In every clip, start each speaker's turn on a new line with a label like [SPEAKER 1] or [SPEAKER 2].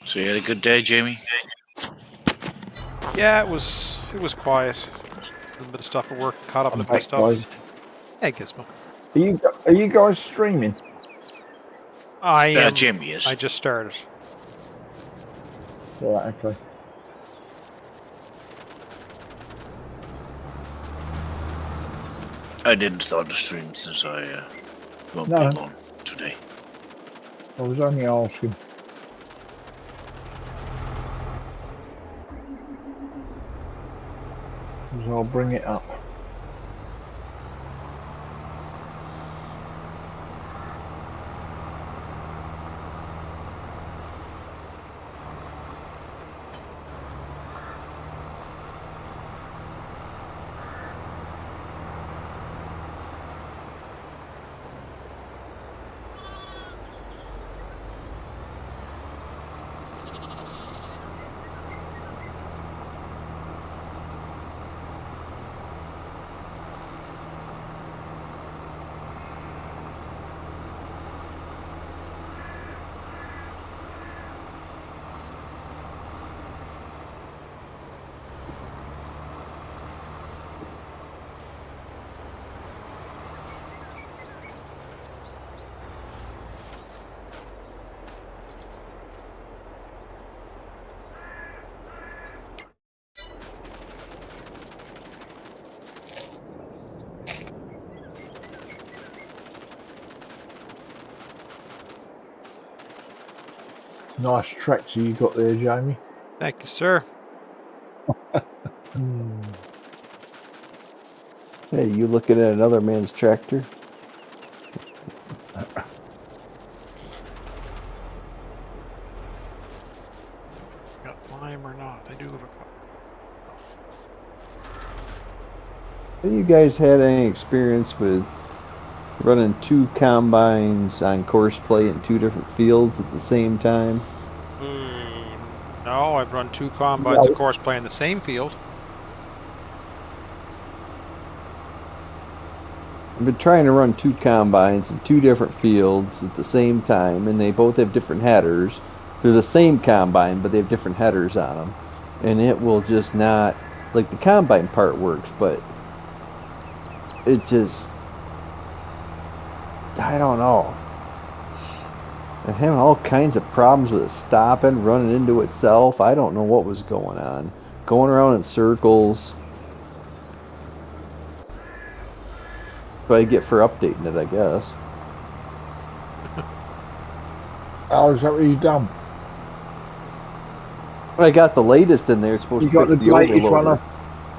[SPEAKER 1] So you had a good day, Jamie?
[SPEAKER 2] Yeah, it was quiet. A little bit of stuff at work, caught up
[SPEAKER 3] I'm
[SPEAKER 2] with my
[SPEAKER 3] back,
[SPEAKER 2] stuff.
[SPEAKER 3] guys.
[SPEAKER 2] Hey, Gizmo.
[SPEAKER 3] Are you guys streaming?
[SPEAKER 2] I am.
[SPEAKER 1] Jamie is.
[SPEAKER 2] I just started.
[SPEAKER 3] Right, okay.
[SPEAKER 1] I didn't start the stream since I won't be
[SPEAKER 3] No.
[SPEAKER 1] alone today.
[SPEAKER 3] I was only asking. So I'll bring it up. Nice tractor you got there, Jamie.
[SPEAKER 2] Thank you, sir.
[SPEAKER 4] Hey, you looking at another man's tractor?
[SPEAKER 2] Got lime or not? I do have a couple.
[SPEAKER 4] Have you guys had any experience with running two combines on course play in two different fields at the same time?
[SPEAKER 2] No, I've run 2 combines,
[SPEAKER 3] No.
[SPEAKER 2] of course, playing the same field.
[SPEAKER 4] I've been trying to run two combines in two different fields at the same time, and they both have different headers. They're the same combine, but they have different headers on them. And it will just not, like the combine part works, but it just, I don't know. I'm having all kinds of problems with it stopping, running into itself. I don't know what was going on. Going around in circles. What I get for updating it, I guess.
[SPEAKER 3] Oh, is that what you done?
[SPEAKER 4] I got the latest in there. It's supposed
[SPEAKER 3] You
[SPEAKER 4] to
[SPEAKER 3] got
[SPEAKER 4] fix
[SPEAKER 3] the
[SPEAKER 4] the
[SPEAKER 3] latest one
[SPEAKER 4] overloader.
[SPEAKER 3] off.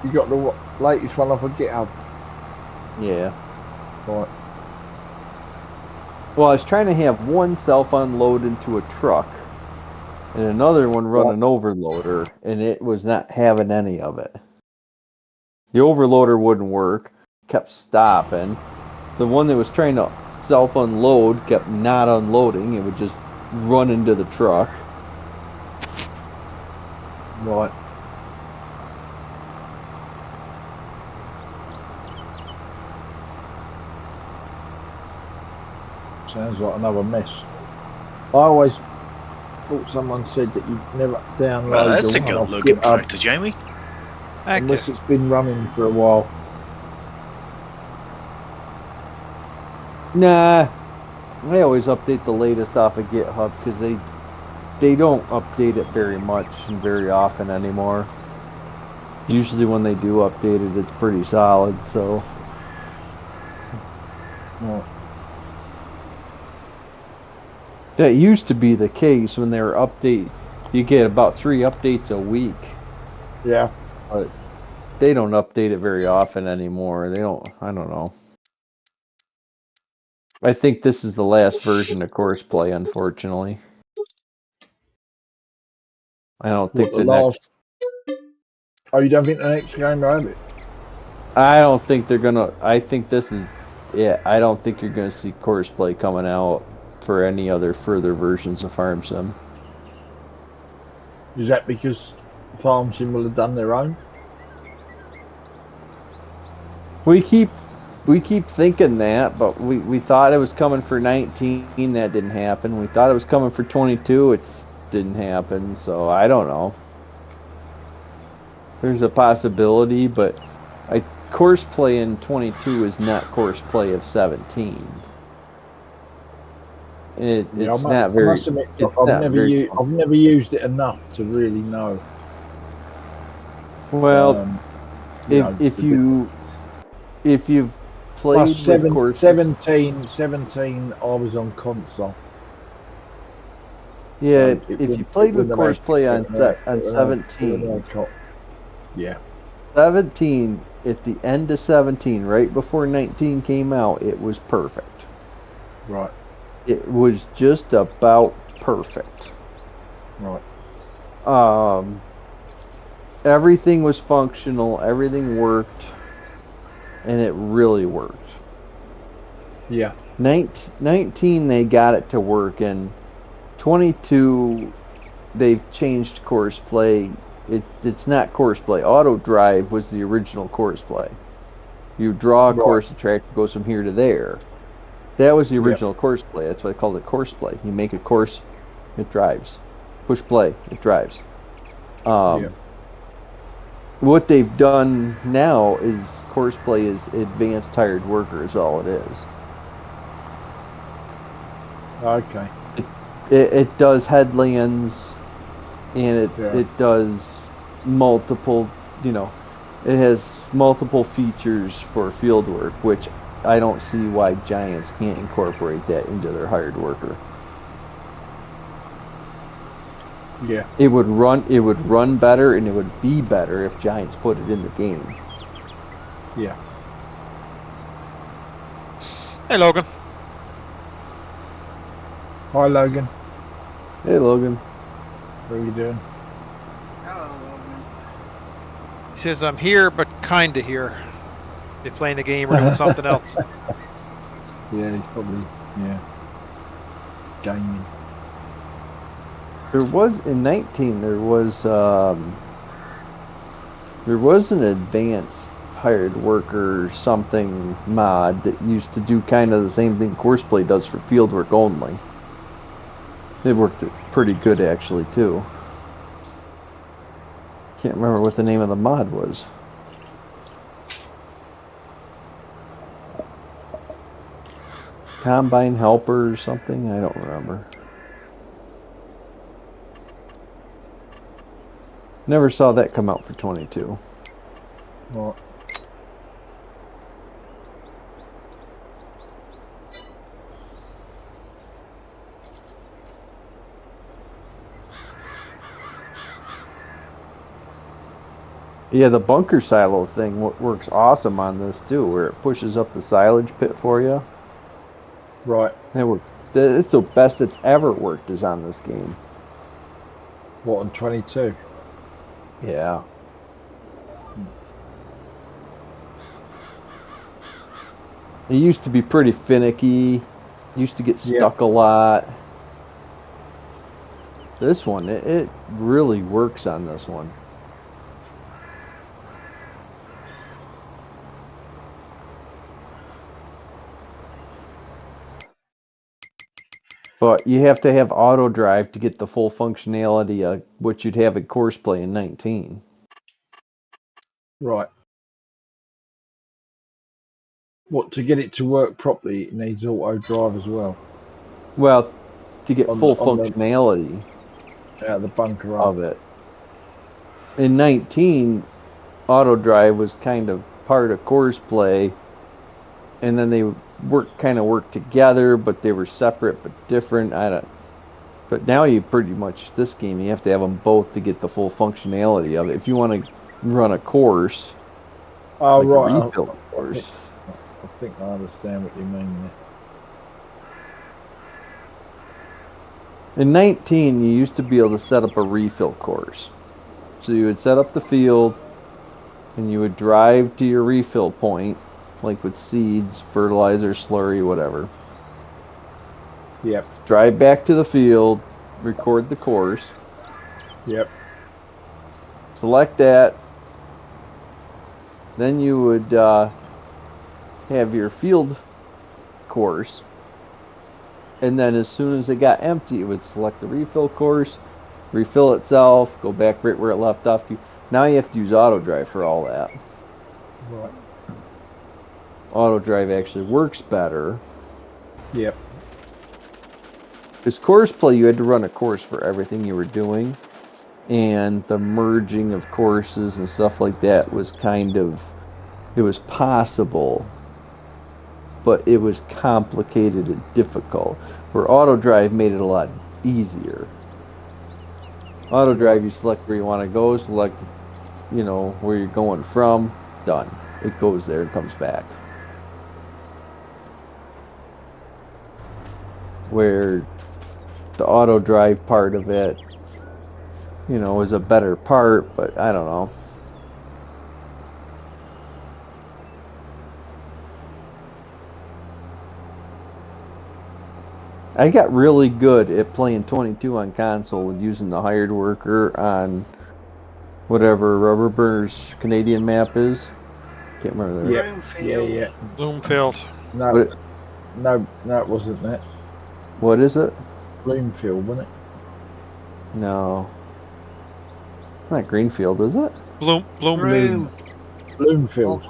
[SPEAKER 3] You got the latest one off of GitHub.
[SPEAKER 4] Yeah.
[SPEAKER 3] Right.
[SPEAKER 4] Well, I was trying to have one self-unload into a truck and another one run an overloader, and it was not having any of it. The overloader wouldn't work, kept stopping. The one that was trying to self-unload kept not unloading. It would just run into the truck.
[SPEAKER 3] Right. Sounds like another mess. I always thought someone said that you never download
[SPEAKER 1] Well, that's
[SPEAKER 3] the
[SPEAKER 1] a
[SPEAKER 3] one
[SPEAKER 1] good
[SPEAKER 3] off
[SPEAKER 1] looking
[SPEAKER 3] GitHub
[SPEAKER 1] tractor, Jamie.
[SPEAKER 2] Thank
[SPEAKER 3] unless
[SPEAKER 2] you.
[SPEAKER 3] it's been running for a while.
[SPEAKER 4] Nah, I always update the latest off of GitHub because they don't update it very much and very often anymore. Usually when they do update it, it's pretty solid, so.
[SPEAKER 3] Right.
[SPEAKER 4] That used to be the case when they were you get about 3 updates a week,
[SPEAKER 3] Yeah.
[SPEAKER 4] but they don't update it very often anymore. I don't know. I think this is the last version of Course Play, unfortunately. I don't think
[SPEAKER 3] What,
[SPEAKER 4] the
[SPEAKER 3] the
[SPEAKER 4] next.
[SPEAKER 3] last? Oh, you don't think the next game will have it?
[SPEAKER 4] I don't think they're gonna. I think this is. Yeah, I don't think you're gonna see Course Play coming out for any other further versions of Farm Sim.
[SPEAKER 3] Is that because Farm Sim will have done their own?
[SPEAKER 4] We keep thinking that, but we thought it was coming for 19. That didn't happen. We thought it was coming for 22. didn't happen, so I don't know. There's a possibility, but course play in 22 is not course play of 17. It's not very.
[SPEAKER 3] I must admit,
[SPEAKER 4] it's
[SPEAKER 3] I've
[SPEAKER 4] not very
[SPEAKER 3] I've never used it enough to really know.
[SPEAKER 4] Well,
[SPEAKER 3] You know,
[SPEAKER 4] if you've
[SPEAKER 3] plus
[SPEAKER 4] played with course
[SPEAKER 3] 17, I was on console.
[SPEAKER 4] yeah,
[SPEAKER 3] It
[SPEAKER 4] if you
[SPEAKER 3] wouldn't-
[SPEAKER 4] played
[SPEAKER 3] it
[SPEAKER 4] with
[SPEAKER 3] wouldn't
[SPEAKER 4] course
[SPEAKER 3] have-
[SPEAKER 4] play
[SPEAKER 3] it
[SPEAKER 4] on
[SPEAKER 3] wouldn't have-
[SPEAKER 4] on
[SPEAKER 3] it wouldn't have
[SPEAKER 4] 17,
[SPEAKER 3] caught- Yeah,
[SPEAKER 4] 17 at the end of 17, right before 19 came out, it was perfect.
[SPEAKER 3] right,
[SPEAKER 4] It was just about perfect.
[SPEAKER 3] right.
[SPEAKER 4] Everything was functional, everything worked, and it really worked.
[SPEAKER 3] Yeah,
[SPEAKER 4] 19 they got it to work, and 22 they've changed course play. It's not course play. Auto drive was the original course play. You draw a
[SPEAKER 3] Right.
[SPEAKER 4] course, the track goes from here to there. That was the
[SPEAKER 3] Yep.
[SPEAKER 4] original course play. That's why I called it course play. You make a course, it drives. Push play, it drives.
[SPEAKER 3] Yeah.
[SPEAKER 4] What they've done now is course play is advanced tired worker is all it is.
[SPEAKER 3] Okay.
[SPEAKER 4] It does headlands, and
[SPEAKER 3] Yeah.
[SPEAKER 4] it does multiple, it has multiple features for field work, which I don't see why Giants can't incorporate that into their hired worker.
[SPEAKER 3] Yeah.
[SPEAKER 4] It would run better, and it would be better if Giants put it in the game.
[SPEAKER 3] Yeah.
[SPEAKER 2] Hey, Logan.
[SPEAKER 3] Hi, Logan.
[SPEAKER 4] Hey, Logan.
[SPEAKER 3] What are you doing?
[SPEAKER 2] He says, I'm here, but kind of here. You're playing the game or doing something else.
[SPEAKER 3] Yeah, he's probably gaming.
[SPEAKER 4] There was in 19. There was an advanced hired worker something mod that used to do kind of the same thing Courseplay does for field work only. It worked pretty good actually too. Can't remember what the name of the mod was. Combine helper or something? I don't remember. Never saw that come out for 22.
[SPEAKER 3] Right.
[SPEAKER 4] Yeah, the bunker silo thing works awesome on this too, where it pushes up the silage pit for you.
[SPEAKER 3] Right.
[SPEAKER 4] It's the best it's ever worked is on this game.
[SPEAKER 3] What, on 22?
[SPEAKER 4] Yeah. It used to be pretty finicky. Used to get stuck a lot. This one, it really works on this one. But you have to have auto drive to get the full functionality of what you'd have at Courseplay in 19.
[SPEAKER 3] Right. What, to get it to work properly, it needs auto drive as well.
[SPEAKER 4] Well, to get full
[SPEAKER 3] on the-
[SPEAKER 4] functionality
[SPEAKER 3] Out the bunker up.
[SPEAKER 4] of it. In 19, auto drive was kind of part of Courseplay, and then they worked together, but they were separate but different. But now you pretty much, this game, you have to have them both to get the full functionality of it. If you want to run a course,
[SPEAKER 3] Oh,
[SPEAKER 4] like
[SPEAKER 3] right.
[SPEAKER 4] a refill course.
[SPEAKER 3] I think I understand what you mean there.
[SPEAKER 4] In 19, you used to be able to set up a refill course. So you would set up the field, and you would drive to your refill point, like with seeds, fertilizer, slurry, whatever.
[SPEAKER 3] Yep.
[SPEAKER 4] Drive back to the field, record the course,
[SPEAKER 3] Yep.
[SPEAKER 4] select that. Then you would have your field course. And then as soon as it got empty, it would select the refill course, refill itself, go back right where it left off. Now you have to use auto drive for all that.
[SPEAKER 3] Right.
[SPEAKER 4] Auto drive actually works better.
[SPEAKER 3] Yep.
[SPEAKER 4] Because course play, you had to run a course for everything you were doing, and the merging of courses and stuff like that was it was possible, but it was complicated and difficult. Where auto drive made it a lot easier. Auto drive, you select where you want to go, select, where you're going from, done. It goes there and comes back. Where the auto drive part of it, is a better part, but I don't know. I got really good at playing 22 on console with using the hired worker on whatever Rubber Burner's Canadian map is. Can't remember that.
[SPEAKER 3] Yeah.
[SPEAKER 2] Bloomfield.
[SPEAKER 3] No,
[SPEAKER 4] What-
[SPEAKER 3] no, it wasn't that.
[SPEAKER 4] What is it?
[SPEAKER 3] Bloomfield, wasn't it?
[SPEAKER 4] No. Not Greenfield, is it?
[SPEAKER 2] Bloomfield.
[SPEAKER 3] Bloomfield.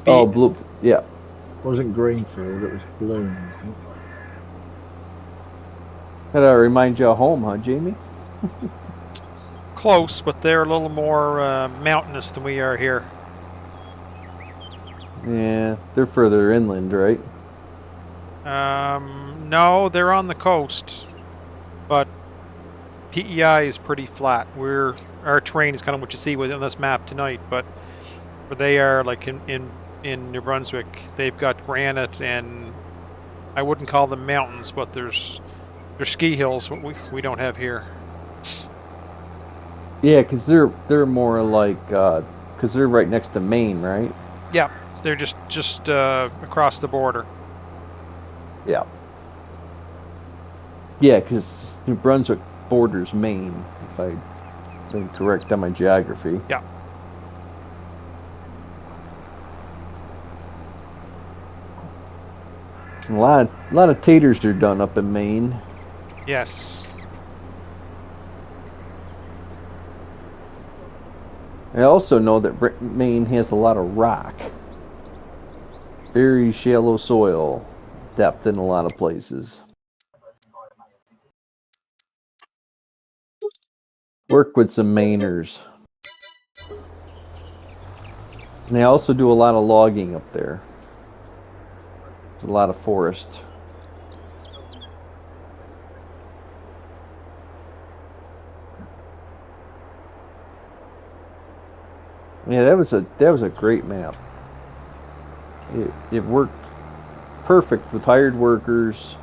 [SPEAKER 4] Oh, Blue. Yeah.
[SPEAKER 3] Wasn't Greenfield, it was Bloom, I think.
[SPEAKER 4] That remind you of home, huh, Jamie?
[SPEAKER 2] Close, but they're a little more mountainous than we are here.
[SPEAKER 4] Yeah, they're further inland, right?
[SPEAKER 2] No, they're on the coast, but PEI is pretty flat. Our terrain is kind of what you see on this map tonight, but where they are, like in New Brunswick, they've got granite, and I wouldn't call them mountains, but there's ski hills what we don't have here.
[SPEAKER 4] Yeah, because they're more like because they're right next to Maine, right?
[SPEAKER 2] Yeah, they're just across the border.
[SPEAKER 4] Yeah. Yeah, because New Brunswick borders Maine, if I'm correct on my geography.
[SPEAKER 2] Yeah.
[SPEAKER 4] A lot of taters are done up in Maine.
[SPEAKER 2] Yes.
[SPEAKER 4] I also know that Maine has a lot of rock. Very shallow soil depth in a lot of places. Work with some Mainers. And they also do a lot of logging up there. There's a lot of forest. Yeah, that was a great map. It worked perfect with hired workers.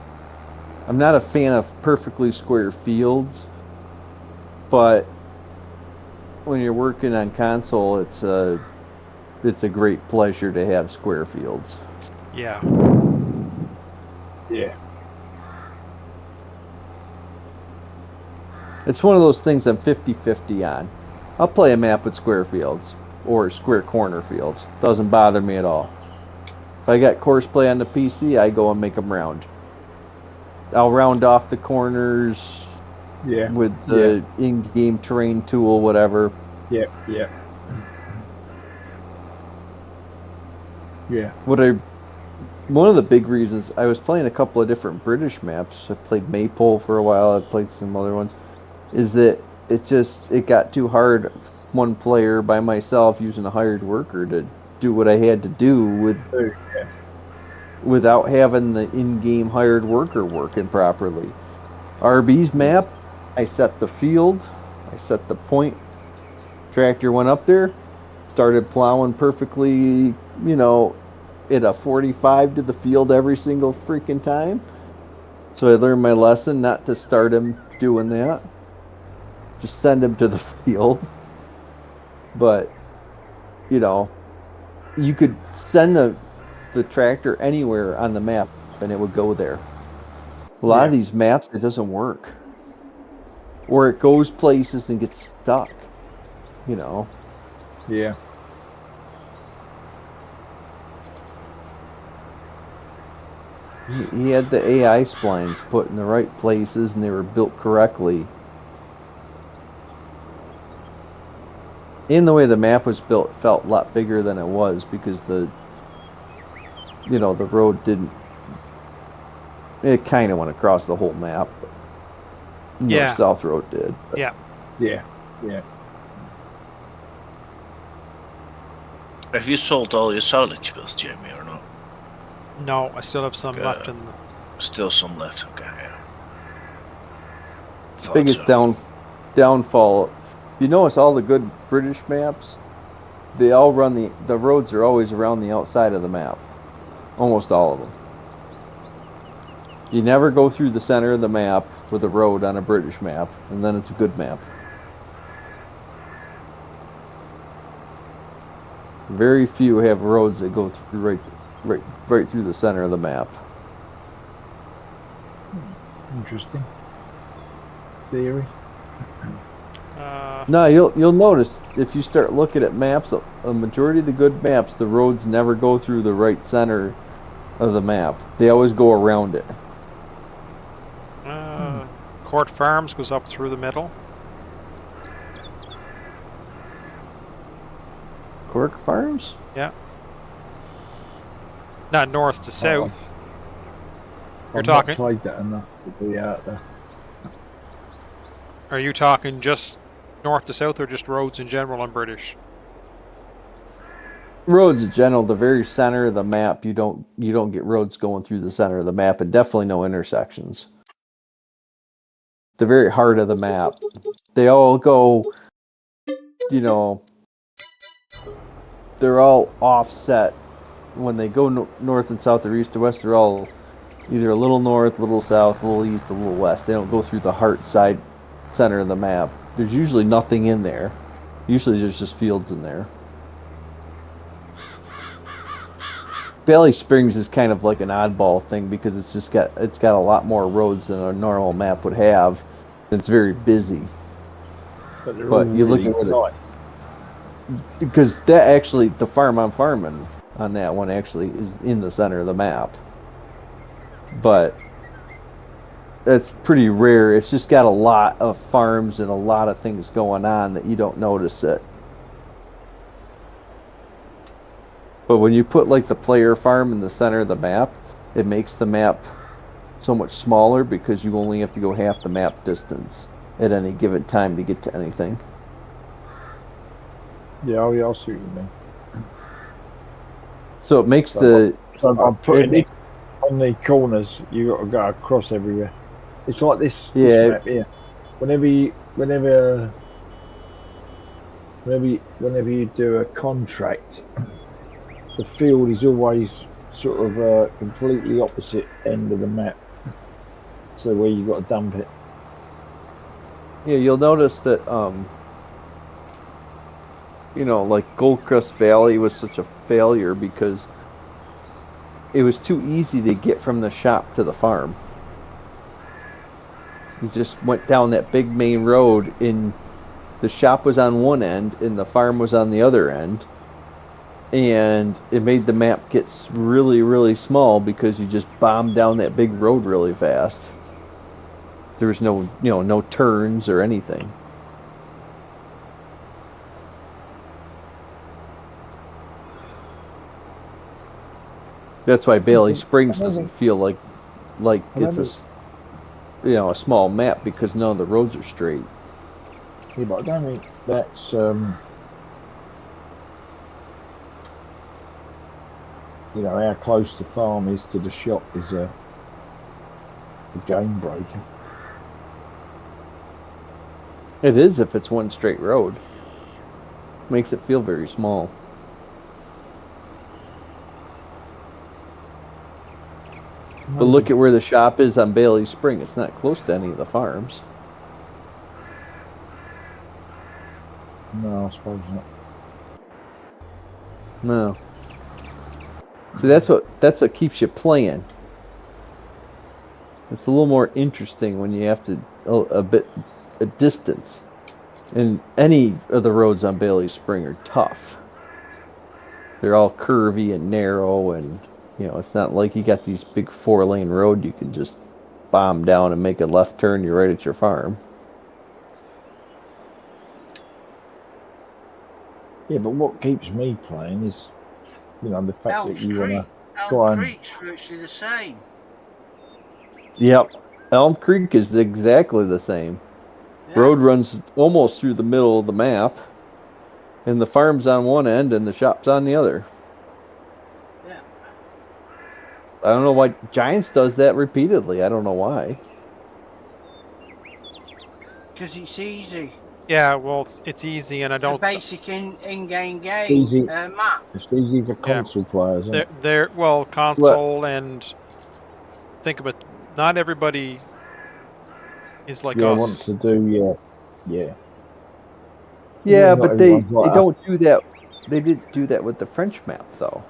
[SPEAKER 4] I'm not a fan of perfectly square fields, but when you're working on console, it's a great pleasure to have square fields.
[SPEAKER 2] Yeah.
[SPEAKER 3] Yeah.
[SPEAKER 4] It's one of those things I'm 50-50 on. I'll play a map with square fields or square corner fields. Doesn't bother me at all. If I got course play on the PC, I go and make them round. I'll round off the corners with the in-game terrain tool, whatever.
[SPEAKER 3] Yeah.
[SPEAKER 4] One of the big reasons I was playing a couple of different British maps. I played Maypole for a while. I played some other ones. Is that it got too hard, one player by myself using a hired worker to do what I had to do without having the in-game hired worker working properly. RB's map, I set the field, I set the point. Tractor went up there, started plowing perfectly, at a 45 to the field every single freaking time. So I learned my lesson not to start him doing that. Just send him to the field. But, you could send the tractor anywhere on the map and it would go there. A lot of these maps, it doesn't work. Or it goes places and gets stuck,
[SPEAKER 3] Yeah.
[SPEAKER 4] He had the AI splines put in the right places and they were built correctly. in the way the map was built, it felt a lot bigger than it was because the road didn't. It kind of went across the whole map.
[SPEAKER 2] Yeah.
[SPEAKER 4] South Road did. But
[SPEAKER 2] Yeah.
[SPEAKER 3] Yeah.
[SPEAKER 1] Have you sold all your silage bills, Jamie, or not?
[SPEAKER 2] No, I still have some left
[SPEAKER 1] Good.
[SPEAKER 2] in the.
[SPEAKER 1] Still some left. Okay. Yeah. Thought
[SPEAKER 4] biggest
[SPEAKER 1] so.
[SPEAKER 4] downfall. You notice all the good British maps, they all run the roads are always around the outside of the map. Almost all of them. You never go through the center of the map with a road on a British map, and then it's a good map. Very few have roads that go through right through the center of the map.
[SPEAKER 3] Interesting theory.
[SPEAKER 4] No, you'll notice if you start looking at maps, a majority of the good maps, the roads never go through the right center of the map. They always go around it.
[SPEAKER 2] Court Farms goes up through the middle.
[SPEAKER 4] Cork Farms?
[SPEAKER 2] Yeah. Not north to south. You're
[SPEAKER 3] I've
[SPEAKER 2] talking-
[SPEAKER 3] not played that enough to be out there.
[SPEAKER 2] Are you talking just north to south or just roads in general on British?
[SPEAKER 4] Roads in general, the very center of the map, you don't get roads going through the center of the map, and definitely no intersections. The very heart of the map, they all go, they're all offset. When they go north and south or east or west, they're all either a little north, a little south, a little east, a little west. They don't go through the heart side center of the map. There's usually nothing in there. Usually there's just fields in there. Bailey Springs is kind of like an oddball thing because it's got a lot more roads than a normal map would have. It's very busy.
[SPEAKER 3] But
[SPEAKER 4] you look at where because that actually, the farm I'm farming on that one actually is in the center of the map. But that's pretty rare. It's just got a lot of farms and a lot of things going on that you don't notice it. But when you put like the player farm in the center of the map, it makes the map so much smaller because you only have to go half the map distance at any given time to get to anything.
[SPEAKER 3] Yeah, I see what you mean.
[SPEAKER 4] So it makes
[SPEAKER 3] So I'm putting it on the corners. You got to go across everywhere. It's like this map here. Whenever you do a contract, the field is always sort of completely opposite end of the map. So where you got to dump it.
[SPEAKER 4] Yeah, you'll notice that like Goldcrest Valley was such a failure because it was too easy to get from the shop to the farm. You just went down that big main road, and the shop was on one end and the farm was on the other end, and it made the map get really, really small because you just bombed down that big road really fast. There was no turns or anything. That's why Bailey Springs doesn't feel like it's a small map because none of the roads are straight.
[SPEAKER 3] Yeah, but I don't think that's how close the farm is to the shop is a game breaker.
[SPEAKER 4] It is if it's one straight road. Makes it feel very small. But look at where the shop is on Bailey Spring. It's not close to any of the farms.
[SPEAKER 3] No, I suppose not.
[SPEAKER 4] No. See, that's what keeps you playing. It's a little more interesting when you have to a distance. And any of the roads on Bailey Spring are tough. They're all curvy and narrow, and it's not like you got these big 4-lane road you can just bomb down and make a left turn. You're right at your farm.
[SPEAKER 3] Yeah, but what keeps me playing is, you know, the fact that
[SPEAKER 5] Elms
[SPEAKER 3] you want
[SPEAKER 5] Creek.
[SPEAKER 3] to
[SPEAKER 5] Elm
[SPEAKER 3] try and
[SPEAKER 5] Creek's virtually the same.
[SPEAKER 4] Yep. Elm Creek is exactly the same.
[SPEAKER 5] Yeah.
[SPEAKER 4] Road runs almost through the middle of the map, and the farm's on one end and the shop's on the other.
[SPEAKER 5] Yeah.
[SPEAKER 4] I don't know why Giants does that repeatedly. I don't know why.
[SPEAKER 5] Because it's easy.
[SPEAKER 2] Yeah, well, it's easy, and I
[SPEAKER 5] A
[SPEAKER 2] don't.
[SPEAKER 5] basic in-game game
[SPEAKER 3] easy.
[SPEAKER 5] map.
[SPEAKER 3] It's easy for console players, isn't it?
[SPEAKER 2] They're well, console and think of it. Not everybody is like
[SPEAKER 3] Yeah,
[SPEAKER 2] us.
[SPEAKER 3] want to do, yeah.
[SPEAKER 4] Yeah,
[SPEAKER 3] Not
[SPEAKER 4] but they
[SPEAKER 3] everyone's like us.
[SPEAKER 4] don't do that. They didn't do that with the French map, though.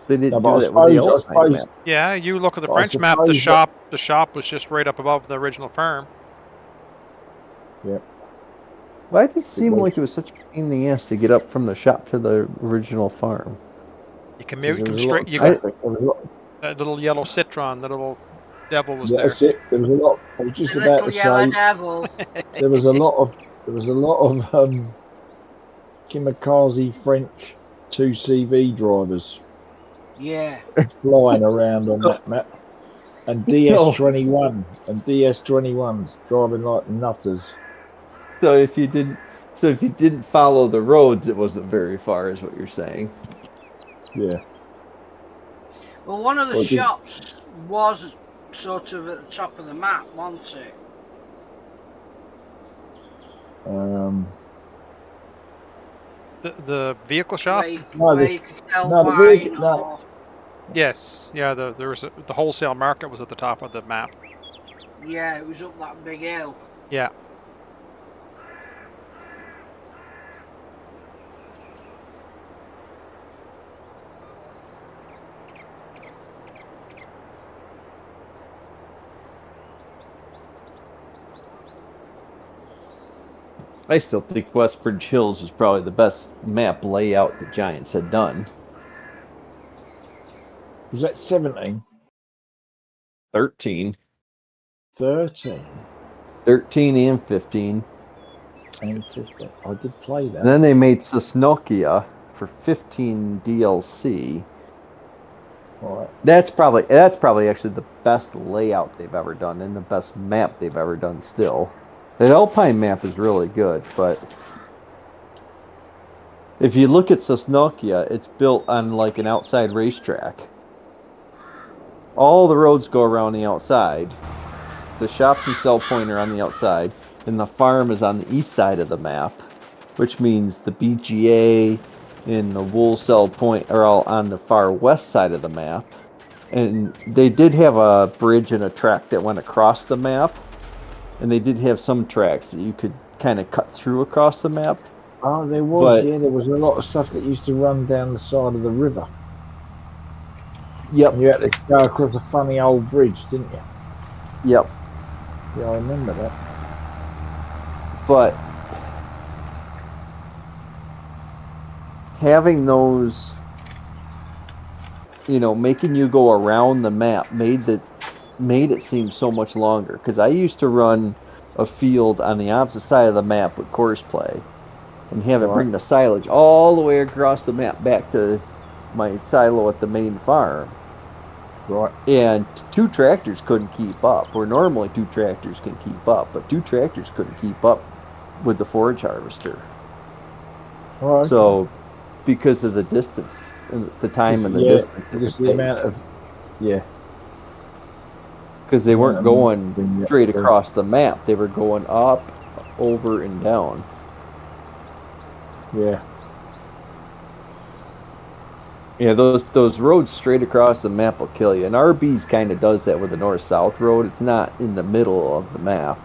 [SPEAKER 4] They didn't
[SPEAKER 3] No, but
[SPEAKER 4] do
[SPEAKER 3] I
[SPEAKER 4] that with the
[SPEAKER 3] suppose- I
[SPEAKER 4] Alpine
[SPEAKER 3] suppose-
[SPEAKER 4] map.
[SPEAKER 2] Yeah, you look at the
[SPEAKER 3] Well, I
[SPEAKER 2] French map. The
[SPEAKER 3] suppose
[SPEAKER 2] shop was just right up above the original farm.
[SPEAKER 4] Why did it seem
[SPEAKER 3] was.
[SPEAKER 4] like it was such a pain in the ass to get up from the shop to the original farm?
[SPEAKER 2] You can
[SPEAKER 3] There
[SPEAKER 2] maybe
[SPEAKER 3] was a lot
[SPEAKER 2] straight.
[SPEAKER 3] of
[SPEAKER 2] You can,
[SPEAKER 3] traffic. There was a lot-
[SPEAKER 2] that little yellow Citron, the little devil was
[SPEAKER 3] yeah,
[SPEAKER 2] there.
[SPEAKER 3] that's it. There was a lot. I was just
[SPEAKER 5] The
[SPEAKER 3] about
[SPEAKER 5] little
[SPEAKER 3] to
[SPEAKER 5] yellow
[SPEAKER 3] say
[SPEAKER 5] devil.
[SPEAKER 3] there was a lot of kamikaze French 2CV drivers
[SPEAKER 5] Yeah.
[SPEAKER 3] flying around on that map, and DS21s driving like nutters.
[SPEAKER 4] So if you didn't follow the roads, it wasn't very far, is what you're saying.
[SPEAKER 3] Yeah,
[SPEAKER 5] Well, one of the
[SPEAKER 3] Well, did-
[SPEAKER 5] shops was sort of at the top of the map, wasn't it?
[SPEAKER 2] The vehicle shop.
[SPEAKER 5] Where you,
[SPEAKER 3] No,
[SPEAKER 5] where
[SPEAKER 3] the-
[SPEAKER 5] you could sell
[SPEAKER 3] no, the
[SPEAKER 5] wine
[SPEAKER 3] vehicle- no.
[SPEAKER 5] or...
[SPEAKER 2] Yes, yeah. There was the wholesale market was at the top of the map.
[SPEAKER 5] Yeah, it was up that big hill.
[SPEAKER 2] Yeah.
[SPEAKER 4] I still think Westbridge Hills is probably the best map layout the Giants had done.
[SPEAKER 3] was that 17,
[SPEAKER 4] 13,
[SPEAKER 3] 13,
[SPEAKER 4] 13 and 15.
[SPEAKER 3] and 15? I did play that.
[SPEAKER 4] And then they made Sosnokia for 15 DLC.
[SPEAKER 3] All right.
[SPEAKER 4] That's probably actually the best layout they've ever done and the best map they've ever done still. That Alpine map is really good, but if you look at Sosnokia, it's built on like an outside racetrack. All the roads go around the outside. The shops and sell point are on the outside, and the farm is on the east side of the map, which means the BGA and the wool sell point are all on the far west side of the map. And they did have a bridge and a track that went across the map, and they did have some tracks that you could kind of cut through across the map.
[SPEAKER 3] Oh, there was.
[SPEAKER 4] But-
[SPEAKER 3] Yeah, there was a lot of stuff that used to run down the side of the river.
[SPEAKER 4] Yep,
[SPEAKER 3] And you had to go across a funny old bridge, didn't you?
[SPEAKER 4] yep.
[SPEAKER 3] Yeah, I remember that.
[SPEAKER 4] But having those, making you go around the map made it seem so much longer. Because I used to run a field on the opposite side of the map with course play, and have it bring the silage all the way across the map back to my silo at the main farm.
[SPEAKER 3] Right.
[SPEAKER 4] And 2 tractors couldn't keep up. Where normally 2 tractors can keep up, but 2 tractors couldn't keep up with the forage harvester.
[SPEAKER 3] All right.
[SPEAKER 4] So, because of the distance, and the time and the
[SPEAKER 3] Yeah,
[SPEAKER 4] distance, it
[SPEAKER 3] just
[SPEAKER 4] would
[SPEAKER 3] the
[SPEAKER 4] take.
[SPEAKER 3] amount of. Yeah.
[SPEAKER 4] Because they weren't
[SPEAKER 3] Yeah,
[SPEAKER 4] going
[SPEAKER 3] yeah,
[SPEAKER 4] straight
[SPEAKER 3] yeah.
[SPEAKER 4] across the map; they were going up, over, and down.
[SPEAKER 3] Yeah.
[SPEAKER 4] Yeah, those roads straight across the map will kill you. And RB's kind of does that with the north-south road. It's not in the middle of the map,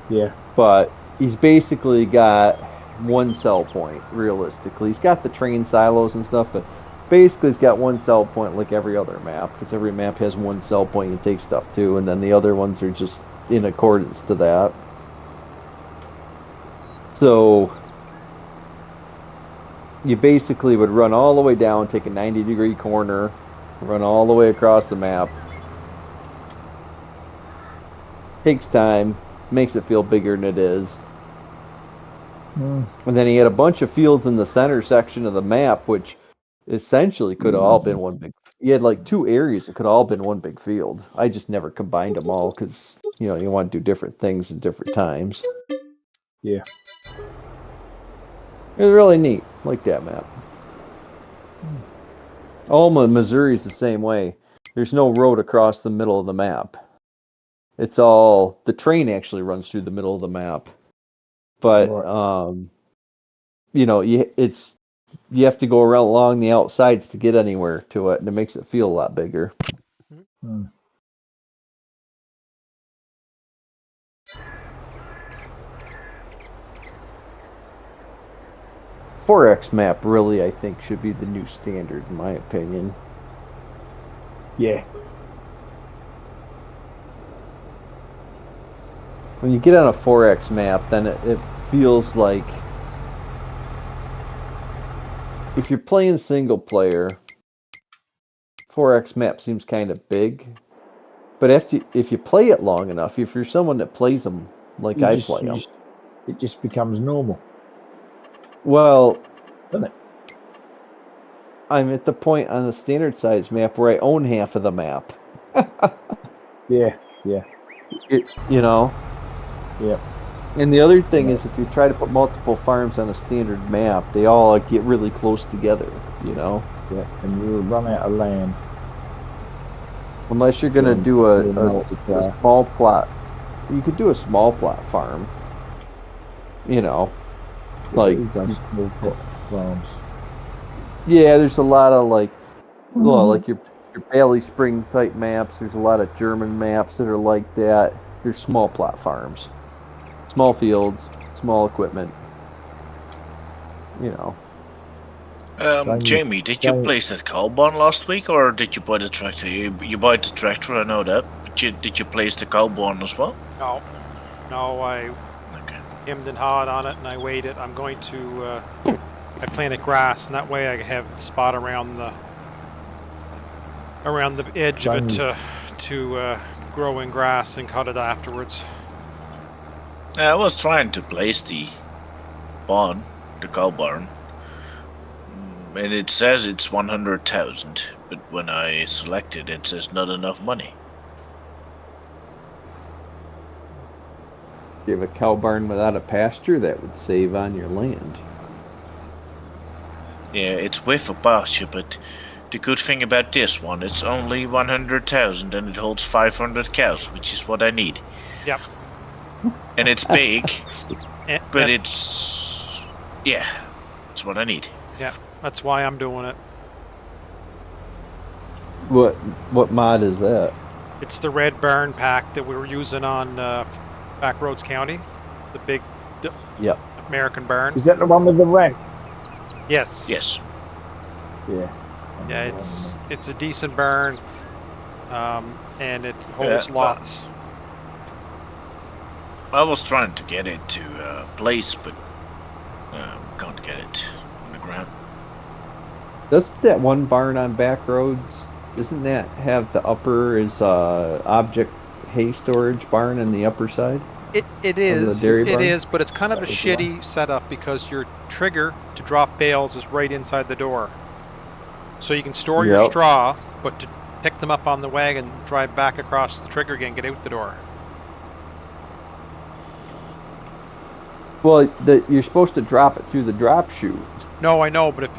[SPEAKER 3] Yeah.
[SPEAKER 4] but he's basically got one sell point. Realistically, he's got the train silos and stuff, but basically he's got one sell point like every other map, because every map has one sell point you take stuff to, and then the other ones are just in accordance to that. So you basically would run all the way down, take a 90-degree corner, run all the way across the map. Takes time, makes it feel bigger than it is.
[SPEAKER 3] Mm.
[SPEAKER 4] And then he had a bunch of fields in the center section of the map, which essentially could have all been one big. He had like 2 areas that could have all been one big field. I just never combined them all because you want to do different things at different times.
[SPEAKER 3] Yeah.
[SPEAKER 4] It was really neat. Like that map. Alma, Missouri is the same way. There's no road across the middle of the map. It's all the train actually runs through the middle of the map, but
[SPEAKER 3] Right.
[SPEAKER 4] you have to go around along the outsides to get anywhere to it, and it makes it feel a lot bigger.
[SPEAKER 3] Mm.
[SPEAKER 4] 4X map really, I think, should be the new standard, in my opinion.
[SPEAKER 3] Yeah.
[SPEAKER 4] When you get on a 4X map, then it feels like if you're playing single player, 4X map seems kind of big. But if you play it long enough, if you're someone that plays them like I play them,
[SPEAKER 3] it just becomes normal,
[SPEAKER 4] well,
[SPEAKER 3] doesn't it?
[SPEAKER 4] I'm at the point on the standard size map where I own half of the map.
[SPEAKER 3] Yeah.
[SPEAKER 4] Yeah.
[SPEAKER 3] Yeah.
[SPEAKER 4] And the other thing is, if you try to put multiple farms on a standard map, they all get really close together.
[SPEAKER 3] Yeah. And you will run out of land.
[SPEAKER 4] Unless you're gonna do a
[SPEAKER 3] multiply.
[SPEAKER 4] small plot, you could do a small plot farm. Like
[SPEAKER 3] Who does small plot farms?
[SPEAKER 4] yeah, there's a lot of like your Bailey Spring type maps. There's a lot of German maps that are like that. There's small plot farms, small fields, small equipment.
[SPEAKER 1] Jamie, did you place that cow barn last week, or did you buy the tractor? You bought the tractor, I know that. But did you place the cow barn as well?
[SPEAKER 2] No, I
[SPEAKER 1] Okay.
[SPEAKER 2] hemmed and hawed on it, and I weighed it. I'm going to, I planted grass, and that way I have the spot around the edge of it to grow in grass and cut it afterwards.
[SPEAKER 1] I was trying to place the barn, the cow barn, and it says it's 100,000, but when I select it, it says not enough money.
[SPEAKER 4] If you have a cow barn without a pasture, that would save on your land.
[SPEAKER 1] Yeah, it's with a pasture, but the good thing about this one, it's only 100,000 and it holds 500 cows, which is what I need.
[SPEAKER 2] Yep.
[SPEAKER 1] And it's big, but
[SPEAKER 2] And
[SPEAKER 1] it's what I need.
[SPEAKER 2] that's why I'm doing it.
[SPEAKER 4] What mod is that?
[SPEAKER 2] It's the red barn pack that we were using on Backroads County, the big
[SPEAKER 4] Yep.
[SPEAKER 2] American barn.
[SPEAKER 3] Is that the one with the ramp?
[SPEAKER 2] Yes.
[SPEAKER 1] Yes.
[SPEAKER 3] Yeah.
[SPEAKER 2] Yeah, it's a decent barn, and it holds lots.
[SPEAKER 1] I was trying to get it to place, but can't get it on the ground.
[SPEAKER 4] Doesn't that one barn on Backroads, doesn't that have the upper is object hay storage barn in the upper side?
[SPEAKER 2] It is.
[SPEAKER 4] dairy
[SPEAKER 2] It
[SPEAKER 4] barn?
[SPEAKER 2] is, but it's kind of a
[SPEAKER 3] That was the one.
[SPEAKER 2] shitty setup because your trigger to drop bales is right inside the door. So you can store your
[SPEAKER 4] Yep.
[SPEAKER 2] straw, but to pick them up on the wagon, drive back across the trigger again, get out the door.
[SPEAKER 4] Well, you're supposed to drop it through the drop chute.
[SPEAKER 2] No, I know, but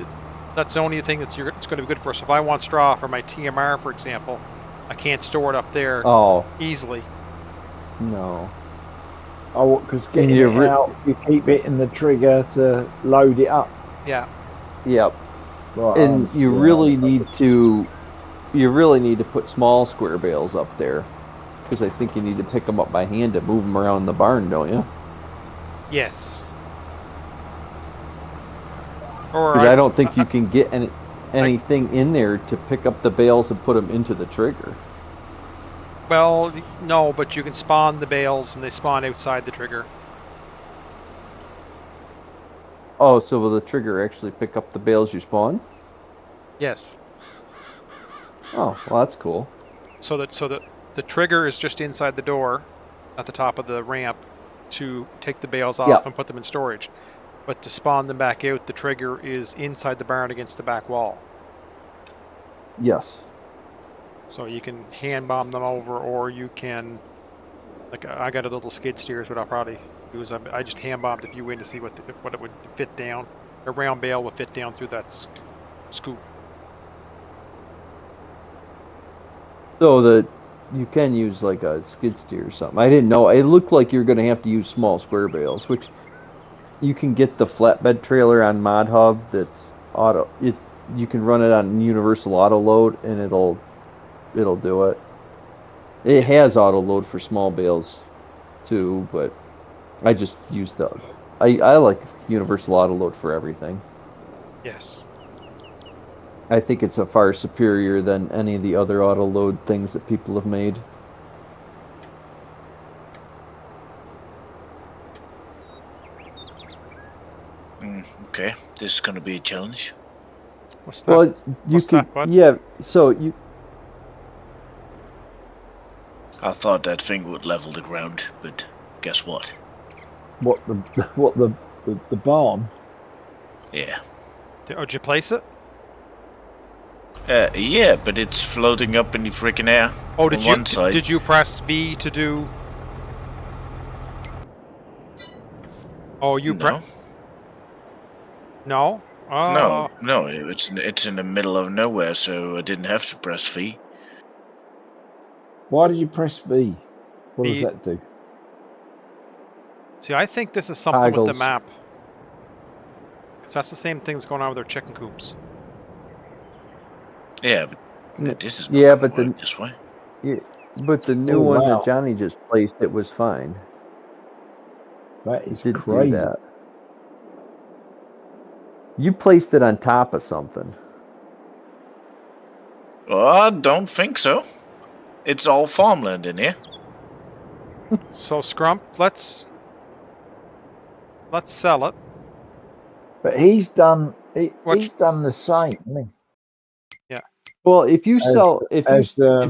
[SPEAKER 2] that's the only thing it's going to be good for. So if I want straw for my TMR, for example, I can't store it up there
[SPEAKER 4] Oh,
[SPEAKER 2] easily.
[SPEAKER 4] no.
[SPEAKER 3] Oh, because getting
[SPEAKER 4] you
[SPEAKER 3] it out, you keep hitting the trigger to load it up.
[SPEAKER 2] Yeah.
[SPEAKER 4] Yep.
[SPEAKER 3] Right.
[SPEAKER 4] And you really need to put small square bales up there, because I think you need to pick them up by hand to move them around the barn, don't you?
[SPEAKER 2] Yes. Or
[SPEAKER 4] Because I don't think you can get anything in there to pick up the bales and put them into the trigger.
[SPEAKER 2] well, no, but you can spawn the bales and they spawn outside the trigger.
[SPEAKER 4] Oh, so will the trigger actually pick up the bales you spawn?
[SPEAKER 2] Yes.
[SPEAKER 4] Oh, well, that's cool.
[SPEAKER 2] So that the trigger is just inside the door at the top of the ramp to take the bales off
[SPEAKER 4] Yeah.
[SPEAKER 2] and put them in storage. But to spawn them back out, the trigger is inside the barn against the back wall.
[SPEAKER 4] Yes.
[SPEAKER 2] So you can hand bomb them over, or you can, like I got a little skid steers. What I'll probably do is I just hand bombed a few in to see what it would fit down. A round bale would fit down through that scoop.
[SPEAKER 4] So you can use like a skid steer or something. I didn't know. It looked like you're going to have to use small square bales, which you can get the flatbed trailer on Mod Hub. That's auto. You can run it on Universal Auto Load, and it'll do it. It has auto load for small bales too, but I just use I like Universal Auto Load for everything.
[SPEAKER 2] Yes.
[SPEAKER 4] I think it's a far superior than any of the other auto load things that people have made.
[SPEAKER 1] Okay, this is gonna be a challenge.
[SPEAKER 2] What's that?
[SPEAKER 4] Well, you
[SPEAKER 2] What's
[SPEAKER 4] could,
[SPEAKER 2] that, bud?
[SPEAKER 4] yeah. So you,
[SPEAKER 1] I thought that thing would level the ground, but guess what?
[SPEAKER 3] What the barn?
[SPEAKER 1] Yeah.
[SPEAKER 2] Did you place it?
[SPEAKER 1] Yeah, but it's floating up in the freaking air.
[SPEAKER 2] Oh, did
[SPEAKER 1] on
[SPEAKER 2] you
[SPEAKER 1] one side.
[SPEAKER 2] did you press V to do? Oh, you
[SPEAKER 1] No,
[SPEAKER 2] no.
[SPEAKER 1] no, it's in the middle of nowhere, so I didn't have to press V.
[SPEAKER 3] Why did you press V? What
[SPEAKER 2] V-
[SPEAKER 3] does that do?
[SPEAKER 2] See, I think this is something with the
[SPEAKER 4] Toggles.
[SPEAKER 2] map. Because that's the same thing that's going on with our chicken coops.
[SPEAKER 1] Yeah, but
[SPEAKER 4] N-
[SPEAKER 1] this is not
[SPEAKER 4] yeah,
[SPEAKER 1] gonna
[SPEAKER 4] but the
[SPEAKER 1] work this way.
[SPEAKER 4] but the new
[SPEAKER 3] Oh,
[SPEAKER 4] one
[SPEAKER 3] wow.
[SPEAKER 4] that Johnny just placed, it was fine.
[SPEAKER 3] That is
[SPEAKER 4] It did
[SPEAKER 3] crazy.
[SPEAKER 4] do that. You placed it on top of something.
[SPEAKER 1] Well, I don't think so. It's all farmland in here.
[SPEAKER 2] So Scrump, let's sell it.
[SPEAKER 3] But he's done.
[SPEAKER 2] What-
[SPEAKER 3] He's done the same. Hasn't he?
[SPEAKER 4] Well, if you sell, if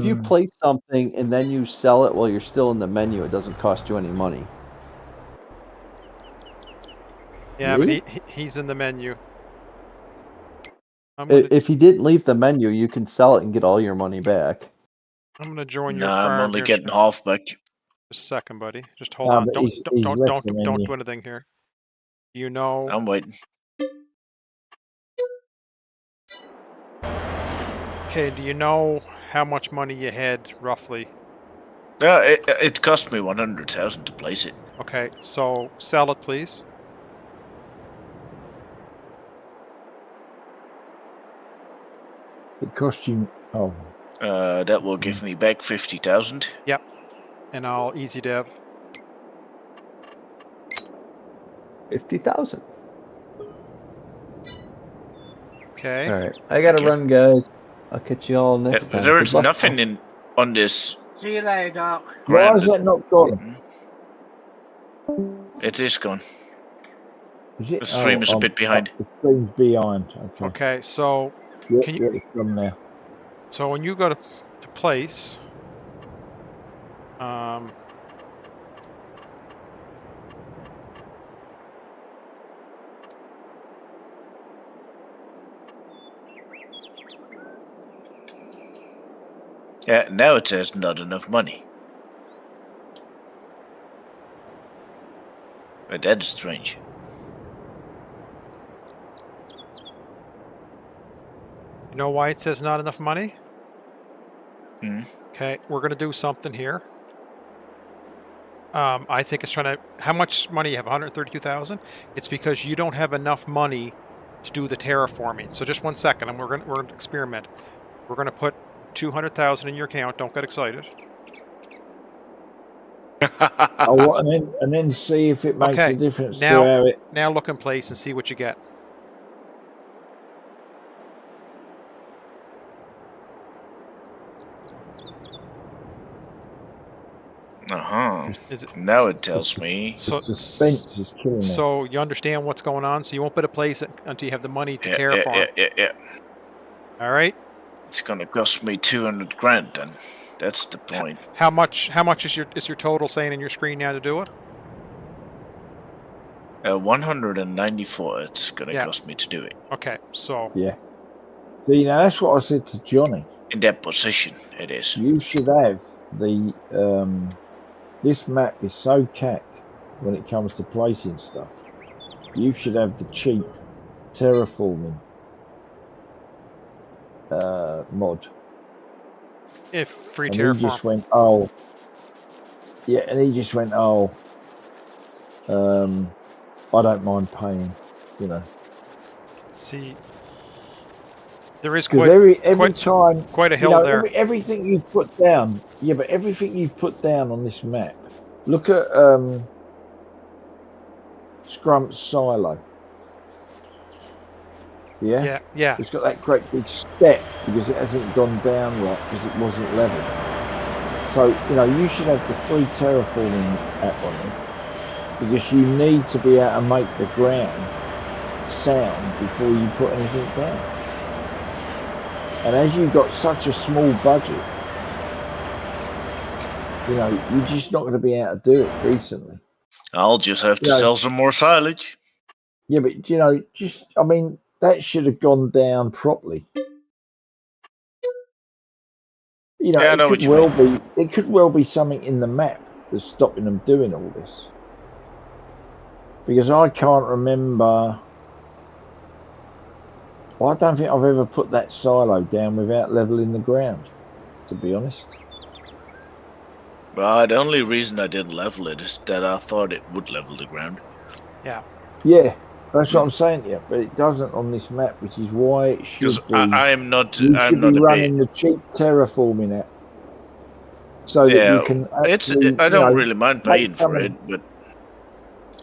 [SPEAKER 4] you
[SPEAKER 3] um,
[SPEAKER 4] place something and then you sell it while you're still in the menu, it doesn't cost you any money.
[SPEAKER 2] Yeah,
[SPEAKER 3] Really?
[SPEAKER 2] but he's in the menu. I'm gonna,
[SPEAKER 4] If you didn't leave the menu, you can sell it and get all your money back.
[SPEAKER 2] I'm gonna join your
[SPEAKER 1] Nah,
[SPEAKER 2] farm
[SPEAKER 1] I'm only
[SPEAKER 2] here,
[SPEAKER 1] getting
[SPEAKER 2] Scrump.
[SPEAKER 1] half back.
[SPEAKER 2] Just a second, buddy. Just hold
[SPEAKER 3] No,
[SPEAKER 2] on.
[SPEAKER 3] but
[SPEAKER 2] Don't
[SPEAKER 3] he's left the
[SPEAKER 2] don't
[SPEAKER 3] menu.
[SPEAKER 2] do anything here. You know.
[SPEAKER 1] I'm waiting.
[SPEAKER 2] Okay. Do you know how much money you had roughly?
[SPEAKER 1] It cost me 100,000 to place it.
[SPEAKER 2] Okay. So sell it, please.
[SPEAKER 3] It cost you. Oh,
[SPEAKER 1] That will give me back 50,000.
[SPEAKER 2] And I'll easy dev.
[SPEAKER 4] 50,000.
[SPEAKER 2] Okay.
[SPEAKER 4] All right, I gotta
[SPEAKER 1] Thank you.
[SPEAKER 4] run, guys. I'll catch you all next time.
[SPEAKER 1] There is
[SPEAKER 4] Good luck.
[SPEAKER 1] nothing on this
[SPEAKER 5] See you later, Doc.
[SPEAKER 3] why is
[SPEAKER 1] ground.
[SPEAKER 3] that not gone?
[SPEAKER 1] It is gone.
[SPEAKER 3] Is it?
[SPEAKER 1] The stream is a bit behind.
[SPEAKER 3] The stream's behind. Okay.
[SPEAKER 2] Okay. So
[SPEAKER 3] Yeah,
[SPEAKER 2] Can you-
[SPEAKER 3] yeah, it's done now.
[SPEAKER 2] so when you go to place,
[SPEAKER 1] Yeah, now it says not enough money. But that is strange.
[SPEAKER 2] you know why it says not enough money?
[SPEAKER 1] Hmm.
[SPEAKER 2] Okay, we're gonna do something here. I think it's trying to. How much money you have? 132,000. It's because you don't have enough money to do the terraforming. So just 1 second, and we're gonna experiment. We're gonna put 200,000 in your account. Don't get excited.
[SPEAKER 3] Oh, and then see if it makes
[SPEAKER 2] Okay,
[SPEAKER 3] a difference
[SPEAKER 2] now-
[SPEAKER 3] to how it.
[SPEAKER 2] Now look in place and see what you get.
[SPEAKER 1] Uh-huh.
[SPEAKER 2] Is it,
[SPEAKER 1] Now it tells me.
[SPEAKER 2] so,
[SPEAKER 3] Suspense is killing me.
[SPEAKER 2] so you understand what's going on. So you won't put a place until you have the money to
[SPEAKER 1] Yeah,
[SPEAKER 2] terraform.
[SPEAKER 1] yeah.
[SPEAKER 2] All right.
[SPEAKER 1] It's gonna cost me 200 grand then. That's the point.
[SPEAKER 2] How much is your total saying in your screen now to do it?
[SPEAKER 1] 194 it's gonna
[SPEAKER 2] Yeah.
[SPEAKER 1] cost me to do it.
[SPEAKER 2] Okay, so
[SPEAKER 3] Yeah. See, now that's what I said to Johnny.
[SPEAKER 1] In that position, it is.
[SPEAKER 3] You should have the this map is so cacked when it comes to placing stuff. You should have the cheap terraforming mod.
[SPEAKER 2] if free
[SPEAKER 3] And he
[SPEAKER 2] terraform,
[SPEAKER 3] just went, oh, yeah, and he just went, oh, I don't mind paying, you know,
[SPEAKER 2] see, there is
[SPEAKER 3] because
[SPEAKER 2] quite
[SPEAKER 3] every time,
[SPEAKER 2] quite a
[SPEAKER 3] you
[SPEAKER 2] hill
[SPEAKER 3] know,
[SPEAKER 2] there.
[SPEAKER 3] everything you put down, yeah, but everything you've put down on this map, look at Scrump's silo. Yeah?
[SPEAKER 2] Yeah.
[SPEAKER 3] It's got that great big step because it hasn't gone down right because it wasn't level. So, you know, you should have the free terraforming app on it because you need to be able to make the ground sound before you put anything down. And as you've got such a small budget, you know, you're just not going to be able to do it decently.
[SPEAKER 1] I'll just have to
[SPEAKER 3] No.
[SPEAKER 1] sell some more silage.
[SPEAKER 3] Yeah, but, you know, just, I mean, that should have gone down properly. You know,
[SPEAKER 1] Yeah, I know what you mean.
[SPEAKER 3] it could well be something in the map that's stopping them doing all this. Because I can't remember. Well, I don't think I've ever put that silo down without leveling the ground, to be honest.
[SPEAKER 1] But the only reason I didn't level it is that I thought it would level the ground.
[SPEAKER 3] Yeah, that's what I'm saying to you, but it doesn't on this map, which is why it should
[SPEAKER 1] Because
[SPEAKER 3] be.
[SPEAKER 1] I'm not.
[SPEAKER 3] You
[SPEAKER 1] I'm
[SPEAKER 3] should
[SPEAKER 1] not
[SPEAKER 3] be
[SPEAKER 1] a
[SPEAKER 3] running the cheap terraforming app, so that
[SPEAKER 1] Yeah,
[SPEAKER 3] you can.
[SPEAKER 1] it's.
[SPEAKER 3] Actually,
[SPEAKER 1] I don't
[SPEAKER 3] you know,
[SPEAKER 1] really mind
[SPEAKER 3] make
[SPEAKER 1] paying for it,
[SPEAKER 3] something.
[SPEAKER 1] but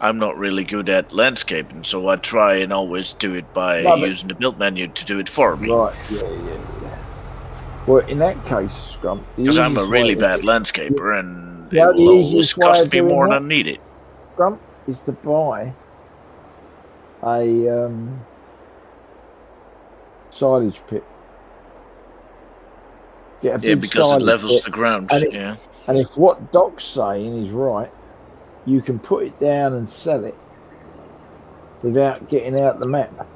[SPEAKER 1] I'm not really good at landscaping, so I try and always do it by
[SPEAKER 3] No, but-
[SPEAKER 1] using the build menu to do it for me.
[SPEAKER 3] Right, yeah. Well, in that case, Scrump, the
[SPEAKER 1] Because I'm a
[SPEAKER 3] easiest way
[SPEAKER 1] really
[SPEAKER 3] to
[SPEAKER 1] bad
[SPEAKER 3] do-
[SPEAKER 1] landscaper, and
[SPEAKER 3] Yeah,
[SPEAKER 1] it
[SPEAKER 3] the
[SPEAKER 1] will always
[SPEAKER 3] easiest way
[SPEAKER 1] cost
[SPEAKER 3] of
[SPEAKER 1] me
[SPEAKER 3] doing
[SPEAKER 1] more
[SPEAKER 3] that-
[SPEAKER 1] than needed.
[SPEAKER 3] Scrump is to buy a silage pit. Get a
[SPEAKER 1] Yeah,
[SPEAKER 3] big
[SPEAKER 1] because it
[SPEAKER 3] silage
[SPEAKER 1] levels
[SPEAKER 3] pit,
[SPEAKER 1] the ground.
[SPEAKER 3] and it-
[SPEAKER 1] Yeah.
[SPEAKER 3] and if what Doc's saying is right, you can put it down and sell it without getting out the map,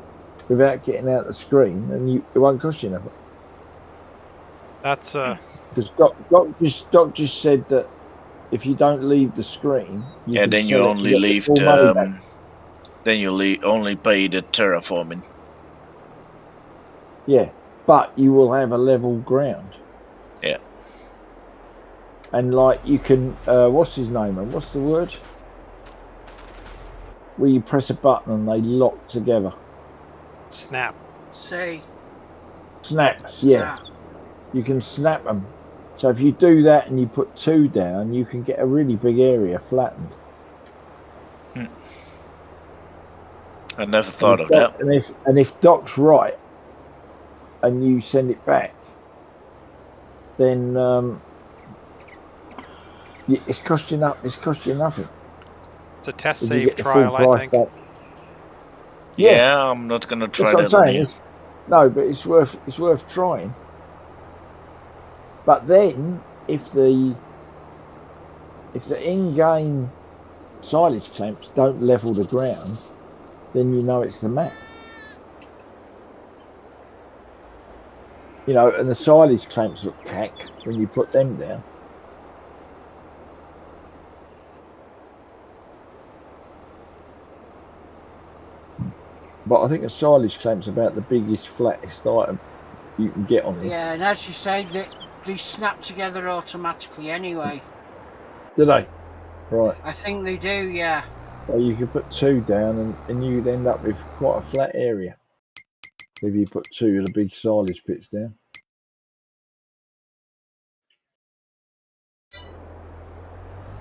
[SPEAKER 3] without getting out the screen, and it won't cost you nothing.
[SPEAKER 2] That's
[SPEAKER 3] Because Doc just said that if you don't leave the screen,
[SPEAKER 1] Yeah,
[SPEAKER 3] can
[SPEAKER 1] then you
[SPEAKER 3] sell it and
[SPEAKER 1] only
[SPEAKER 3] get the
[SPEAKER 1] leave
[SPEAKER 3] full money back.
[SPEAKER 1] then you only pay the terraforming.
[SPEAKER 3] Yeah, but you will have a level ground.
[SPEAKER 1] Yeah.
[SPEAKER 3] And like you can, what's his name? And what's the word? Where you press a button and they lock together.
[SPEAKER 2] snap.
[SPEAKER 5] Say,
[SPEAKER 3] Snaps, yeah.
[SPEAKER 5] ah,
[SPEAKER 3] You can snap them. So if you do that and you put 2 down, you can get a really big area flattened.
[SPEAKER 1] I never thought of
[SPEAKER 3] And
[SPEAKER 1] that.
[SPEAKER 3] if Doc's right, and you send it back, then it's cost you nothing.
[SPEAKER 2] It's a test
[SPEAKER 3] If you
[SPEAKER 2] save
[SPEAKER 3] get the full
[SPEAKER 2] trial, I
[SPEAKER 3] price
[SPEAKER 2] think.
[SPEAKER 3] back.
[SPEAKER 1] Yeah, I'm not gonna try
[SPEAKER 3] That's
[SPEAKER 1] that
[SPEAKER 3] what I'm
[SPEAKER 1] on you.
[SPEAKER 3] saying. No, but it's worth trying. But then, if the in-game silage clamps don't level the ground, then you know it's the map. You know, and the silage clamps look tack when you put them down. But I think a silage clamp's about the biggest, flattest item you can get on this.
[SPEAKER 5] yeah, and as you say, they snap together automatically anyway.
[SPEAKER 3] Do they? Right.
[SPEAKER 5] I think they do, yeah.
[SPEAKER 3] So you could put 2 down and you'd end up with quite a flat area. If you put 2 of the big silage pits down.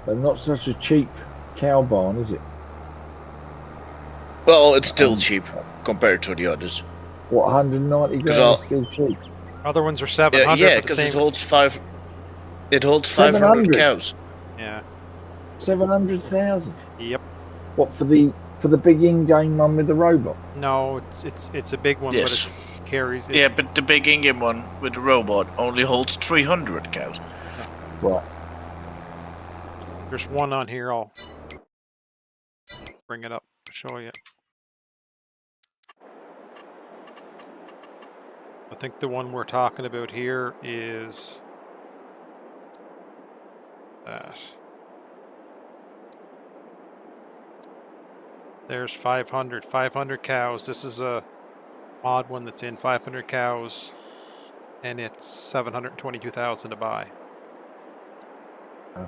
[SPEAKER 3] But not such a cheap cow barn, is it?
[SPEAKER 1] Well, it's still cheap compared to the others.
[SPEAKER 3] What, 190 grand
[SPEAKER 1] I'll-
[SPEAKER 3] is still cheap?
[SPEAKER 2] Other ones are
[SPEAKER 1] Yeah,
[SPEAKER 2] 700
[SPEAKER 1] yeah,
[SPEAKER 2] for the
[SPEAKER 1] because
[SPEAKER 2] same.
[SPEAKER 1] it holds 500
[SPEAKER 3] 700?
[SPEAKER 1] cows.
[SPEAKER 2] Yeah.
[SPEAKER 3] 700,000.
[SPEAKER 2] Yep.
[SPEAKER 3] What, for the big in-game one with the robot?
[SPEAKER 2] No, it's a big one,
[SPEAKER 1] Yes.
[SPEAKER 2] but it carries.
[SPEAKER 1] Yeah, but the big in-game one with the robot only holds 300 cows.
[SPEAKER 3] Right.
[SPEAKER 2] There's one on here. I'll bring it up. show you. I think the one we're talking about here is that. There's 500 cows. This is a mod one that's in 500 cows, and it's 722,000 to buy.
[SPEAKER 3] Oh.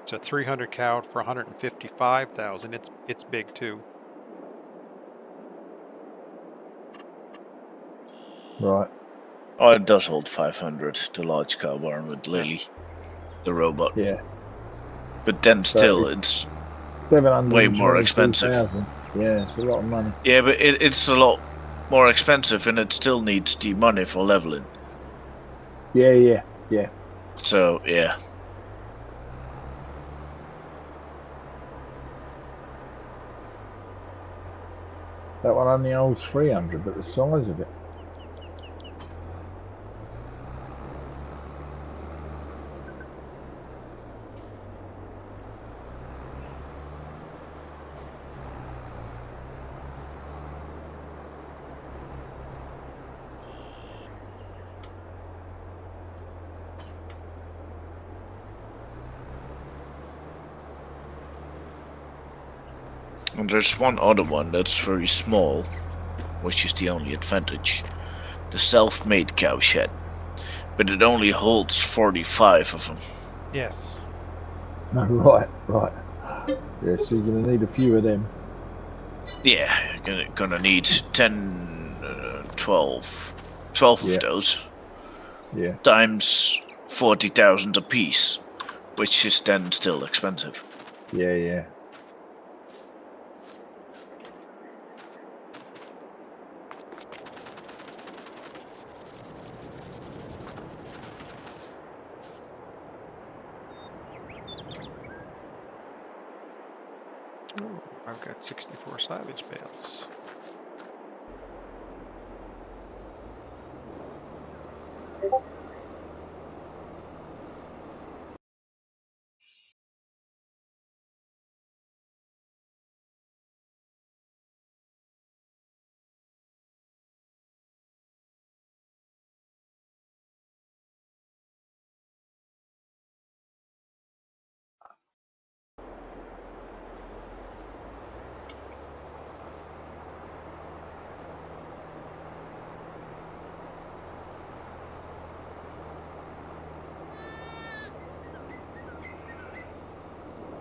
[SPEAKER 2] It's a 300 cow for 155,000. It's big too.
[SPEAKER 3] Right.
[SPEAKER 1] Oh, it does hold 500, the large cow barn with Lily, the robot.
[SPEAKER 3] Yeah.
[SPEAKER 1] But then
[SPEAKER 3] So
[SPEAKER 1] still, it's
[SPEAKER 3] 722,000.
[SPEAKER 1] way more expensive.
[SPEAKER 3] Yeah, it's a lot of money.
[SPEAKER 1] Yeah, but it's a lot more expensive, and it still needs the money for leveling.
[SPEAKER 3] Yeah.
[SPEAKER 1] So yeah,
[SPEAKER 3] That one only holds 300, but the size of it.
[SPEAKER 1] and there's one other one that's very small, which is the only advantage. The self-made cow shed. But it only holds 45 of them.
[SPEAKER 2] Yes.
[SPEAKER 3] No, right. Yeah, so you're going to need a few of them.
[SPEAKER 1] Yeah, gonna need 10, 12
[SPEAKER 3] Yeah.
[SPEAKER 1] of those.
[SPEAKER 3] Yeah.
[SPEAKER 1] Times 40,000 apiece, which is then still expensive.
[SPEAKER 3] Yeah.
[SPEAKER 2] Ooh, I've got 64 silage bales.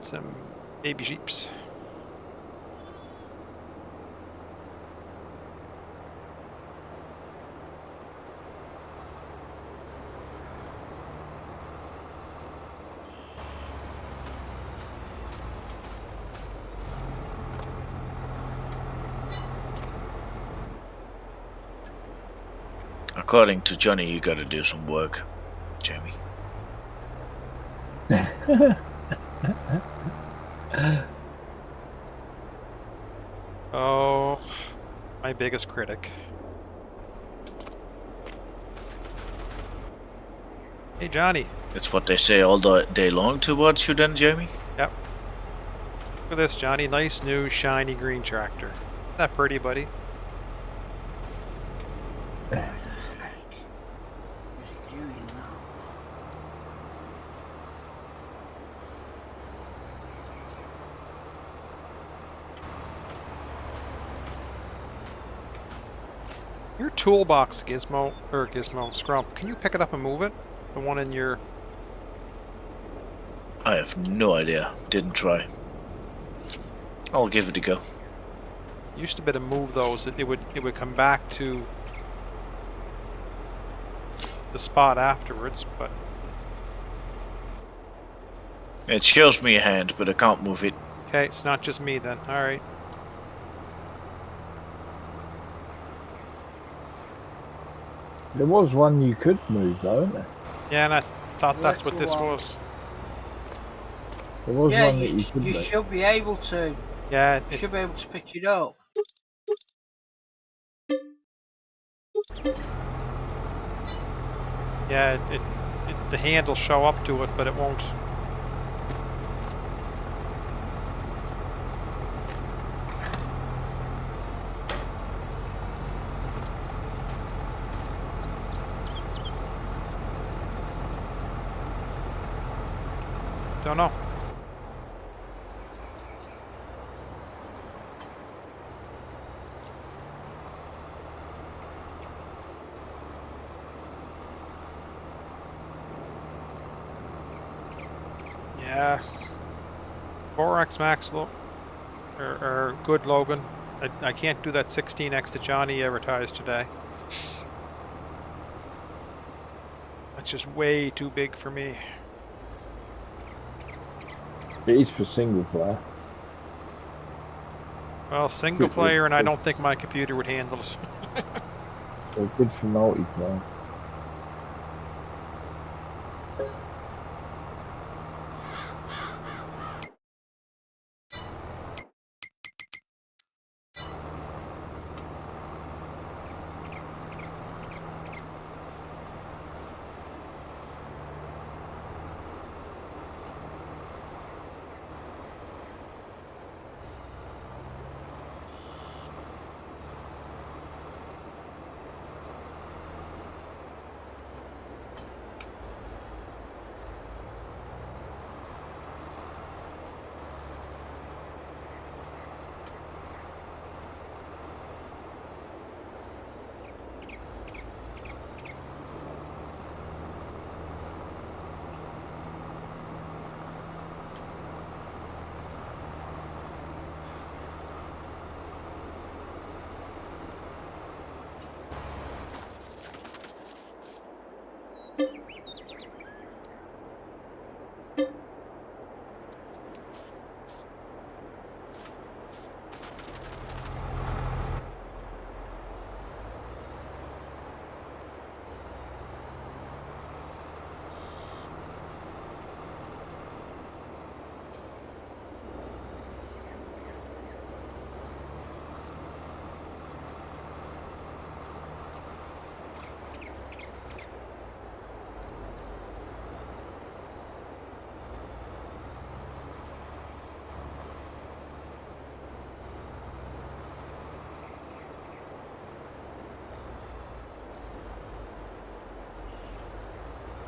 [SPEAKER 2] Some baby sheeps.
[SPEAKER 1] According to Johnny, you gotta do some work, Jamie.
[SPEAKER 2] Oh, my biggest critic. Hey, Johnny.
[SPEAKER 1] That's what they say all day long towards you then, Jamie?
[SPEAKER 2] Yep. Look at this, Johnny. Nice new shiny green tractor. Isn't that pretty, buddy?
[SPEAKER 5] What are you doing now?
[SPEAKER 2] Your toolbox, Gizmo, Scrump, can you pick it up and move it? The one in your...
[SPEAKER 1] I have no idea. Didn't try. I'll give it a go.
[SPEAKER 2] Used to be able to move those. It would come back to the spot afterwards, but...
[SPEAKER 1] It shows me a hand, but I can't move it.
[SPEAKER 2] Okay, it's not just me then. Alright.
[SPEAKER 3] There was one you could move, though, wasn't there?
[SPEAKER 2] Yeah, and I thought that's what this was.
[SPEAKER 3] There was
[SPEAKER 5] Yeah,
[SPEAKER 3] one that you could
[SPEAKER 5] you
[SPEAKER 3] move.
[SPEAKER 5] should be able to.
[SPEAKER 2] Yeah,
[SPEAKER 5] You should be able to pick it up.
[SPEAKER 2] yeah, the hand will show up to it, but it won't. Don't know. Yeah. 4X Max are good, Logan. I can't do that 16X that Johnny advertised today. That's just way too big for me.
[SPEAKER 3] It is for single player.
[SPEAKER 2] Well, single
[SPEAKER 3] Good,
[SPEAKER 2] player, and I
[SPEAKER 3] good.
[SPEAKER 2] don't think my computer would handle it.
[SPEAKER 3] They're good for multiplayer.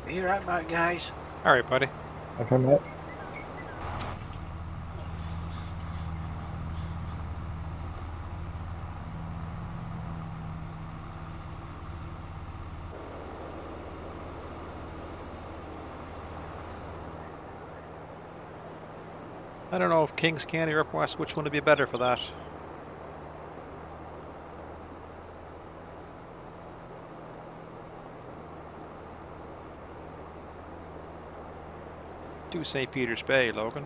[SPEAKER 5] Are you right back, guys?
[SPEAKER 2] All right, buddy.
[SPEAKER 3] Okay, mate.
[SPEAKER 2] I don't know if Kings Candy or Up West, which one would be better for that. Do St. Peter's Bay, Logan.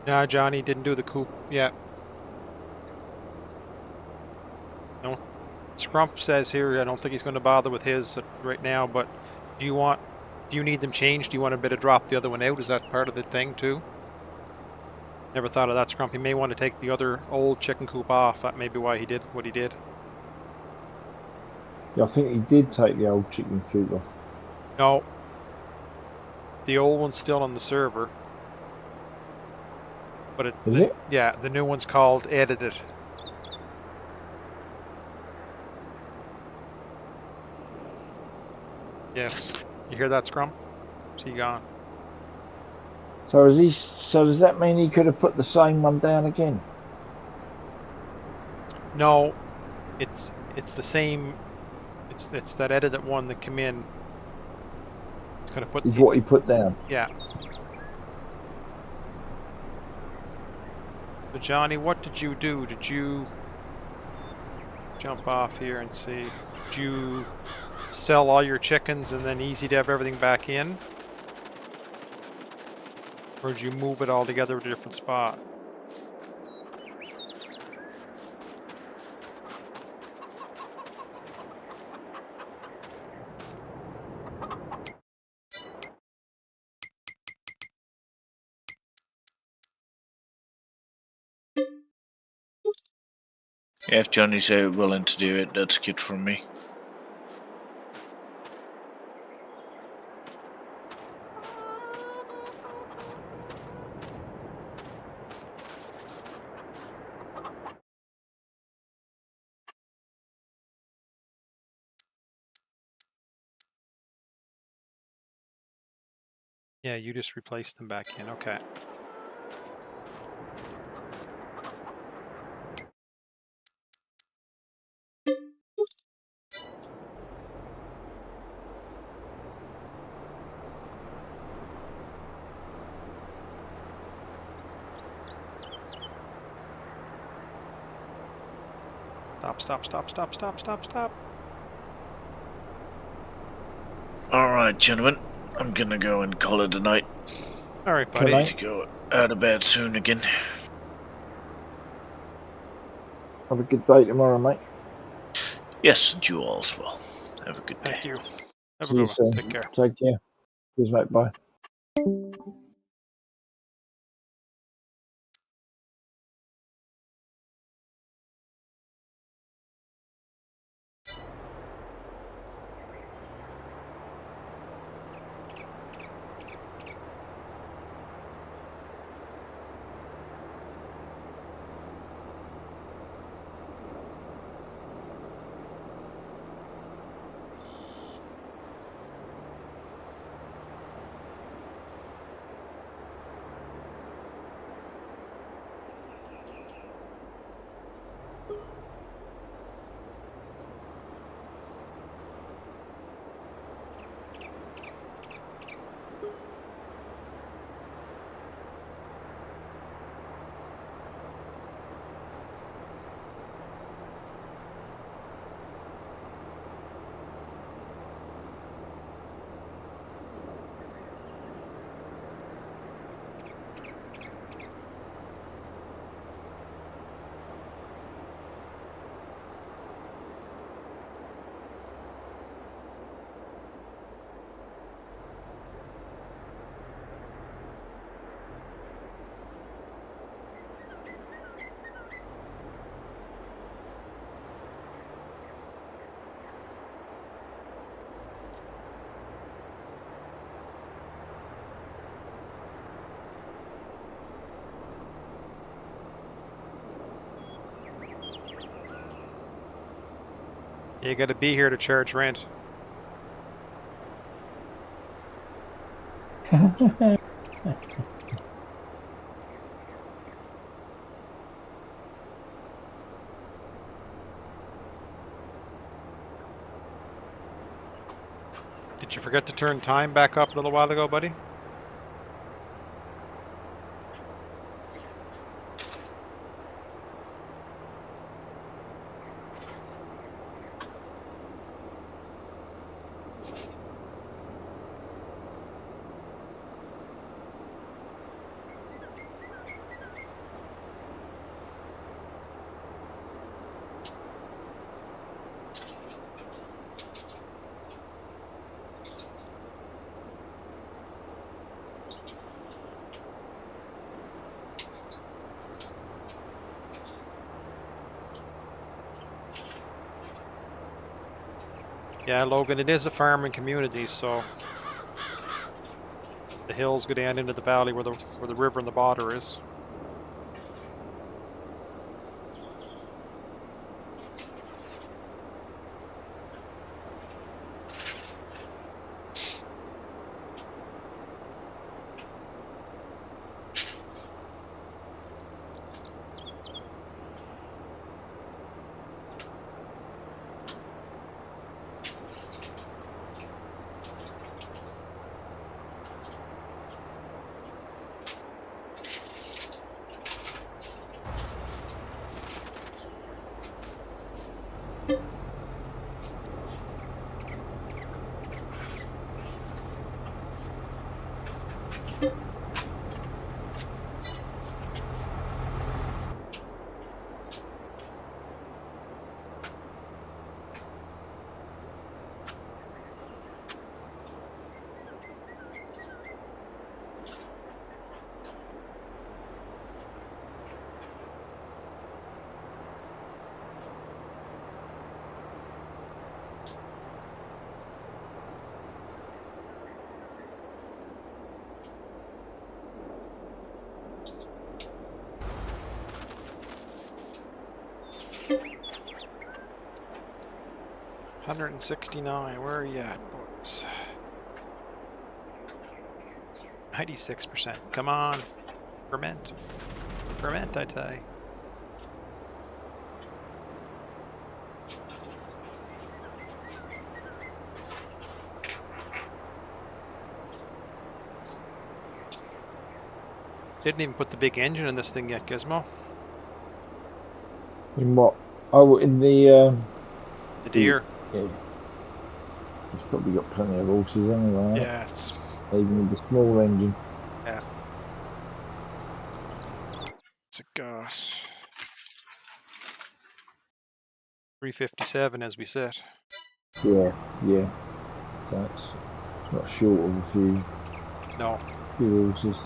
[SPEAKER 2] Nah, Johnny didn't do the coupe yet. No. Scrump says here, I don't think he's going to bother with his right now, but do you need them changed? Do you want a bit of drop the other one out? Is that part of the thing too? Never thought of that, Scrump. He may want to take the other old chicken coop off. That may be why he did what he did.
[SPEAKER 3] Yeah, I think he did take the old chicken coop off.
[SPEAKER 2] No. The old one's still on the server. But
[SPEAKER 3] Is it?
[SPEAKER 2] Yeah, the new one's called Edited. Yes. You hear that, Scrump? Is he gone?
[SPEAKER 3] So is he? So does that mean he could have put the same one down again?
[SPEAKER 2] No. It's the same. It's that Edited one that came in. It's gonna put
[SPEAKER 3] Is what he put down.
[SPEAKER 2] Yeah. So Johnny, what did you do? Did you jump off here and see? Did you sell all your chickens and then easy to have everything back in? Or did you move it all together to a different spot?
[SPEAKER 1] If Johnny's willing to do it, that's good for me.
[SPEAKER 2] Yeah, you just replaced them back in. Okay. Stop.
[SPEAKER 1] Alright, gentlemen. I'm gonna go and call it a night.
[SPEAKER 2] All right,
[SPEAKER 1] I
[SPEAKER 2] buddy.
[SPEAKER 1] need to go out of bed soon again.
[SPEAKER 3] Have a good day tomorrow, mate.
[SPEAKER 1] Yes, and you all as well. Have a good day.
[SPEAKER 2] Thank you. Have a
[SPEAKER 3] See you
[SPEAKER 2] good one.
[SPEAKER 3] soon.
[SPEAKER 2] Take care.
[SPEAKER 3] Take care. Cheers, mate. Bye.
[SPEAKER 2] You got to be here to charge rent. Did you forget to turn time back up a little while ago, buddy? Yeah, Logan, it is a farming community, so the hills go down into the valley where the river and the border is. $169. Where are you at, boys? 96%. Come on. Ferment. Ferment, I tell you. Didn't even put the big engine in this thing yet, Gizmo.
[SPEAKER 3] In what? Oh, in the
[SPEAKER 2] The deer.
[SPEAKER 3] yeah. He's probably got plenty of horses anyway.
[SPEAKER 2] Yeah, it's
[SPEAKER 3] Even with the small engine.
[SPEAKER 2] a gosh. 357 as we said.
[SPEAKER 3] Yeah, yeah. So it's not short of a few
[SPEAKER 2] No.
[SPEAKER 3] horses.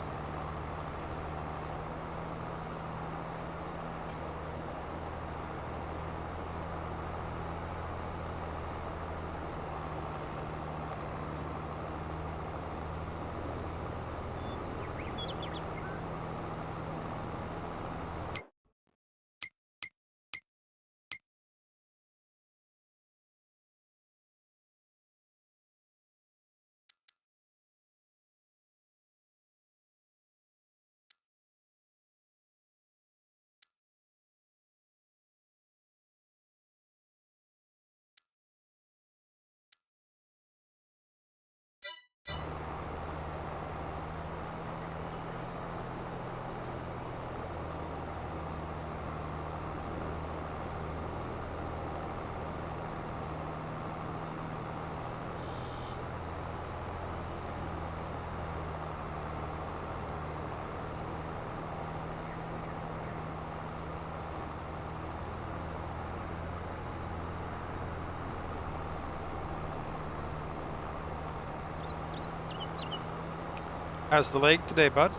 [SPEAKER 2] How's the lake today, bud?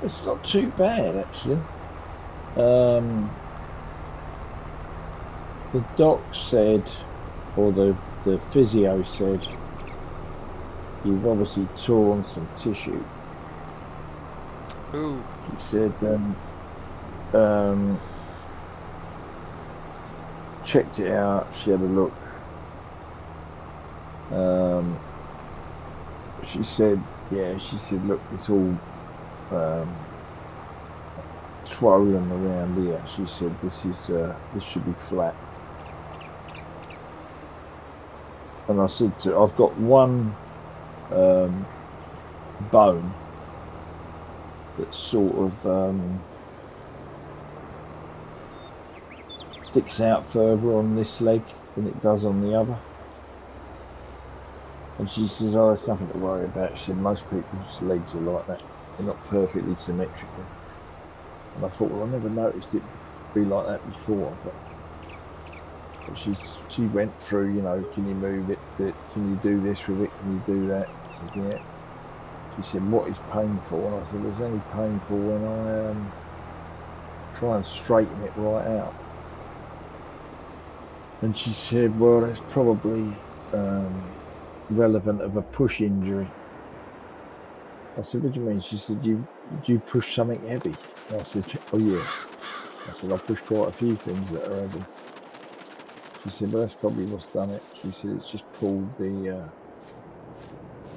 [SPEAKER 3] It's not too bad actually. The doc said, or the physio said, you've obviously torn some tissue.
[SPEAKER 2] Ooh.
[SPEAKER 3] He said, checked it out. She had a look. She said, yeah. She said, look, it's all swollen around here. She said, this should be flat. And I said to her, I've got one bone that sort of sticks out further on this leg than it does on the other. And she says, oh, there's nothing to worry about. She said, most people's legs are like that. They're not perfectly symmetrical. And I thought, well, I never noticed it be like that before. But she went through, you know, can you move it? Can you do this with it? Can you do that? I said, yeah. She said, what is painful? And I said, it's only painful when I try and straighten it right out. And she said, well, that's probably relevant of a push injury. I said, what do you mean? She said, did you push something heavy? And I said, oh yeah. I said, I pushed quite a few things that are heavy. She said, well, that's probably what's done it. She said, it's just pulled the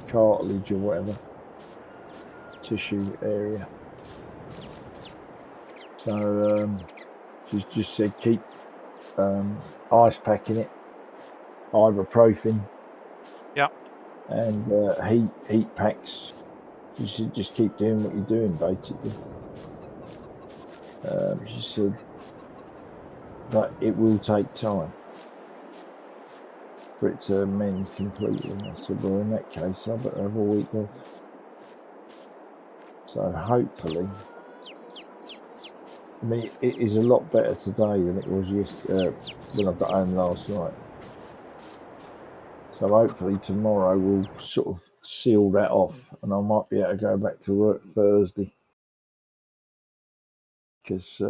[SPEAKER 3] cartilage or whatever, tissue area. So she's just said, keep ice packing it, ibuprofen.
[SPEAKER 2] Yeah.
[SPEAKER 3] And heat packs. You should just keep doing what you're doing, basically. She said, but it will take time for it to mend completely. And I said, well, in that case, I better have a week off. So hopefully, I mean, it is a lot better today than it was yesterday when I got home last night. So hopefully tomorrow we'll sort of seal that off, and I might be able to go back to work Thursday. Because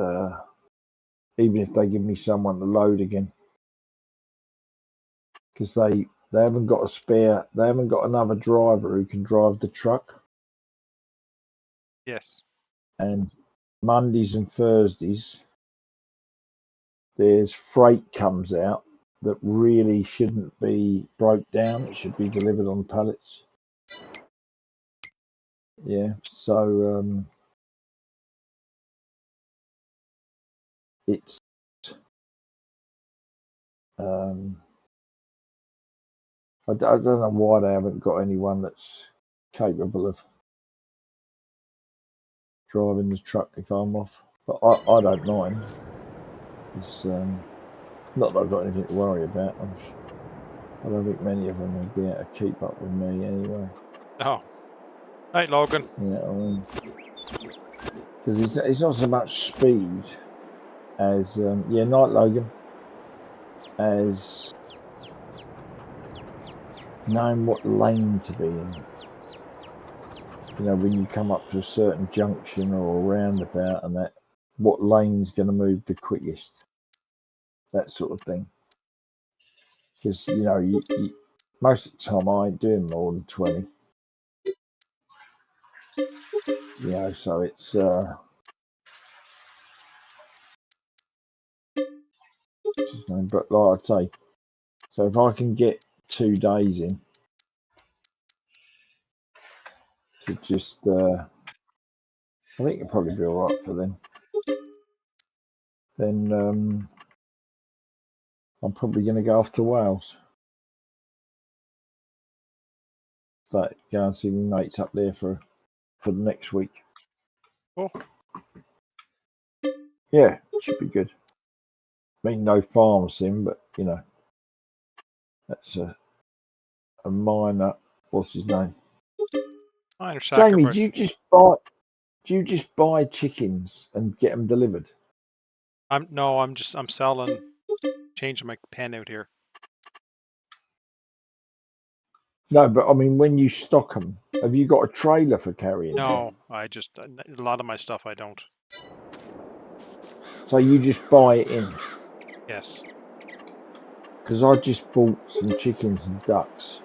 [SPEAKER 3] even if they give me someone to load again, because they haven't got a spare, they haven't got another driver who can drive the truck.
[SPEAKER 2] Yes.
[SPEAKER 3] And Mondays and Thursdays, there's freight comes out that really shouldn't be broke down. It should be delivered on pallets. Yeah, so it's I don't know why they haven't got anyone that's capable of driving the truck if I'm off, but I don't mind. It's not that I've got anything to worry about. I don't think many of them will be able to keep up with me anyway.
[SPEAKER 2] Oh. Night, Logan.
[SPEAKER 3] You know what I mean? Because it's not so much speed as night, Logan, as knowing what lane to be in. You know, when you come up to a certain junction or a roundabout, and that what lane's going to move the quickest, that sort of thing. Because you know, you most of the time I ain't doing more than 20. You know, so it's but like I say, so if I can get 2 days in to just I think it'll probably be all right for them. Then I'm probably going to go off to Wales. Like, go and see my mates up there for the next week.
[SPEAKER 2] Cool.
[SPEAKER 3] Yeah, should be good. I mean, no farm sim, but you know, that's a minor. What's his name?
[SPEAKER 2] Minor
[SPEAKER 3] Jamie,
[SPEAKER 2] sacrifice.
[SPEAKER 3] do you just buy chickens and get them delivered?
[SPEAKER 2] I'm selling, changing my pen out here.
[SPEAKER 3] No, but I mean, when you stock them, have you got a trailer for carrying them?
[SPEAKER 2] No, I just, a lot of my stuff I don't.
[SPEAKER 3] So you just buy it in?
[SPEAKER 2] Yes.
[SPEAKER 3] Because I just bought some chickens and ducks,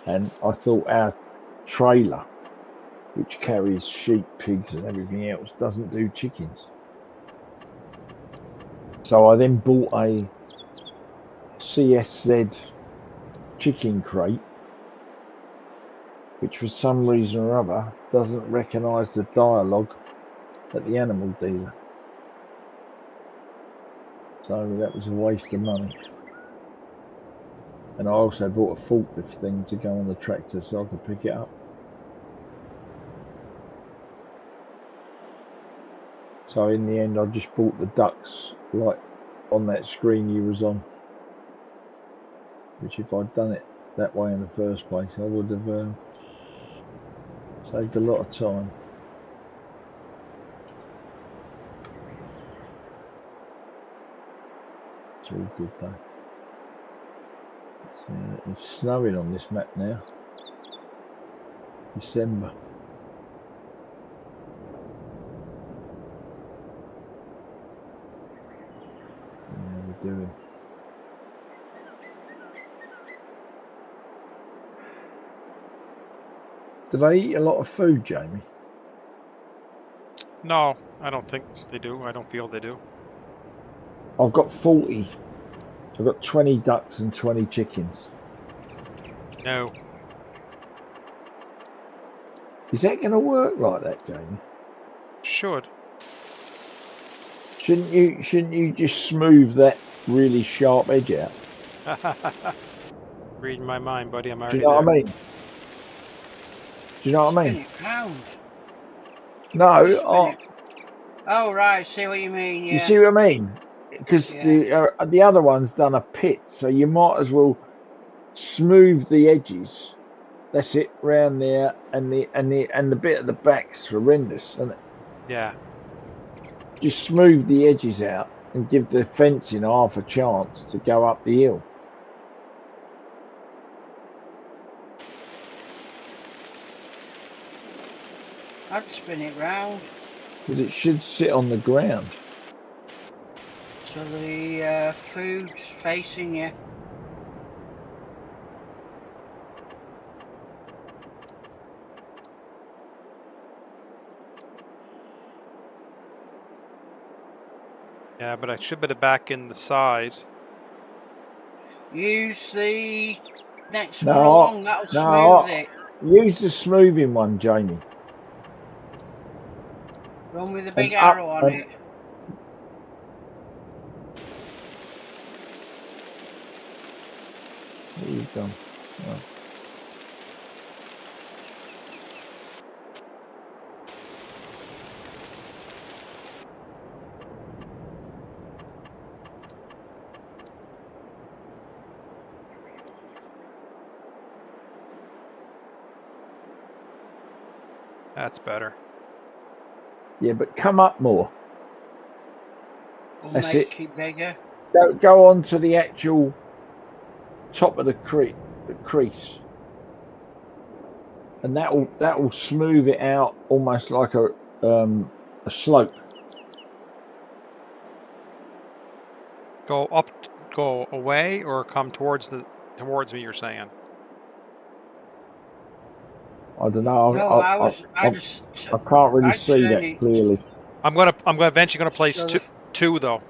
[SPEAKER 3] and I thought our trailer, which carries sheep, pigs, and everything else, doesn't do chickens. So I then bought a CSZ chicken crate, which for some reason or other doesn't recognise the dialogue at the animal dealer. So that was a waste of money. And I also bought a forklift thing to go on the tractor so I could pick it up. So in the end I just bought the ducks like on that screen you was on. Which if I'd done it that way in the first place, I would have saved a lot of time. It's all good though. It's snowing on this map now. December. Yeah, we're doing. Do they eat a lot of food, Jamie?
[SPEAKER 2] No, I don't think they do. I don't feel they do.
[SPEAKER 3] I've got 40. I've got 20 ducks and 20 chickens.
[SPEAKER 2] No.
[SPEAKER 3] Is that going to work like that, Jamie?
[SPEAKER 2] Should.
[SPEAKER 3] Shouldn't you just smooth that really sharp edge out?
[SPEAKER 2] Reading my mind, buddy. I'm
[SPEAKER 3] Do
[SPEAKER 2] already
[SPEAKER 3] you know
[SPEAKER 2] there.
[SPEAKER 3] what I mean? Do you know what I mean?
[SPEAKER 5] Spin it round.
[SPEAKER 3] No.
[SPEAKER 5] Spin it. Oh right, see what you mean. Yeah.
[SPEAKER 3] You see what I mean? Because the other one's done a pit, so you might as well smooth the edges That's it, round there, and the bit at the back's horrendous, isn't it?
[SPEAKER 2] Yeah.
[SPEAKER 3] Just smooth the edges out and give the fencing half a chance to go up the hill.
[SPEAKER 5] I'd spin it round
[SPEAKER 3] Because it should sit on the ground.
[SPEAKER 5] so the food's facing you.
[SPEAKER 2] Yeah, but I should put it back in the side.
[SPEAKER 5] Use the next
[SPEAKER 3] No,
[SPEAKER 5] one along, that'll
[SPEAKER 3] no.
[SPEAKER 5] smooth it.
[SPEAKER 3] Use the smoothing one, Jamie.
[SPEAKER 5] Run with the big
[SPEAKER 3] And up
[SPEAKER 5] arrow on
[SPEAKER 3] and-
[SPEAKER 5] it.
[SPEAKER 3] There you go. Right.
[SPEAKER 2] That's better.
[SPEAKER 3] Yeah, but come up more.
[SPEAKER 5] Will
[SPEAKER 3] That's
[SPEAKER 5] make
[SPEAKER 3] it.
[SPEAKER 5] it bigger.
[SPEAKER 3] Go on to the actual top of the crease, and that will smooth it out almost like a slope.
[SPEAKER 2] Go up, go away, or come towards me. You're saying.
[SPEAKER 3] I don't know.
[SPEAKER 5] No, I
[SPEAKER 3] can't really
[SPEAKER 5] I'd
[SPEAKER 3] see
[SPEAKER 5] turn
[SPEAKER 3] that
[SPEAKER 5] it-
[SPEAKER 3] clearly.
[SPEAKER 2] I'm eventually gonna place
[SPEAKER 5] So
[SPEAKER 2] two though.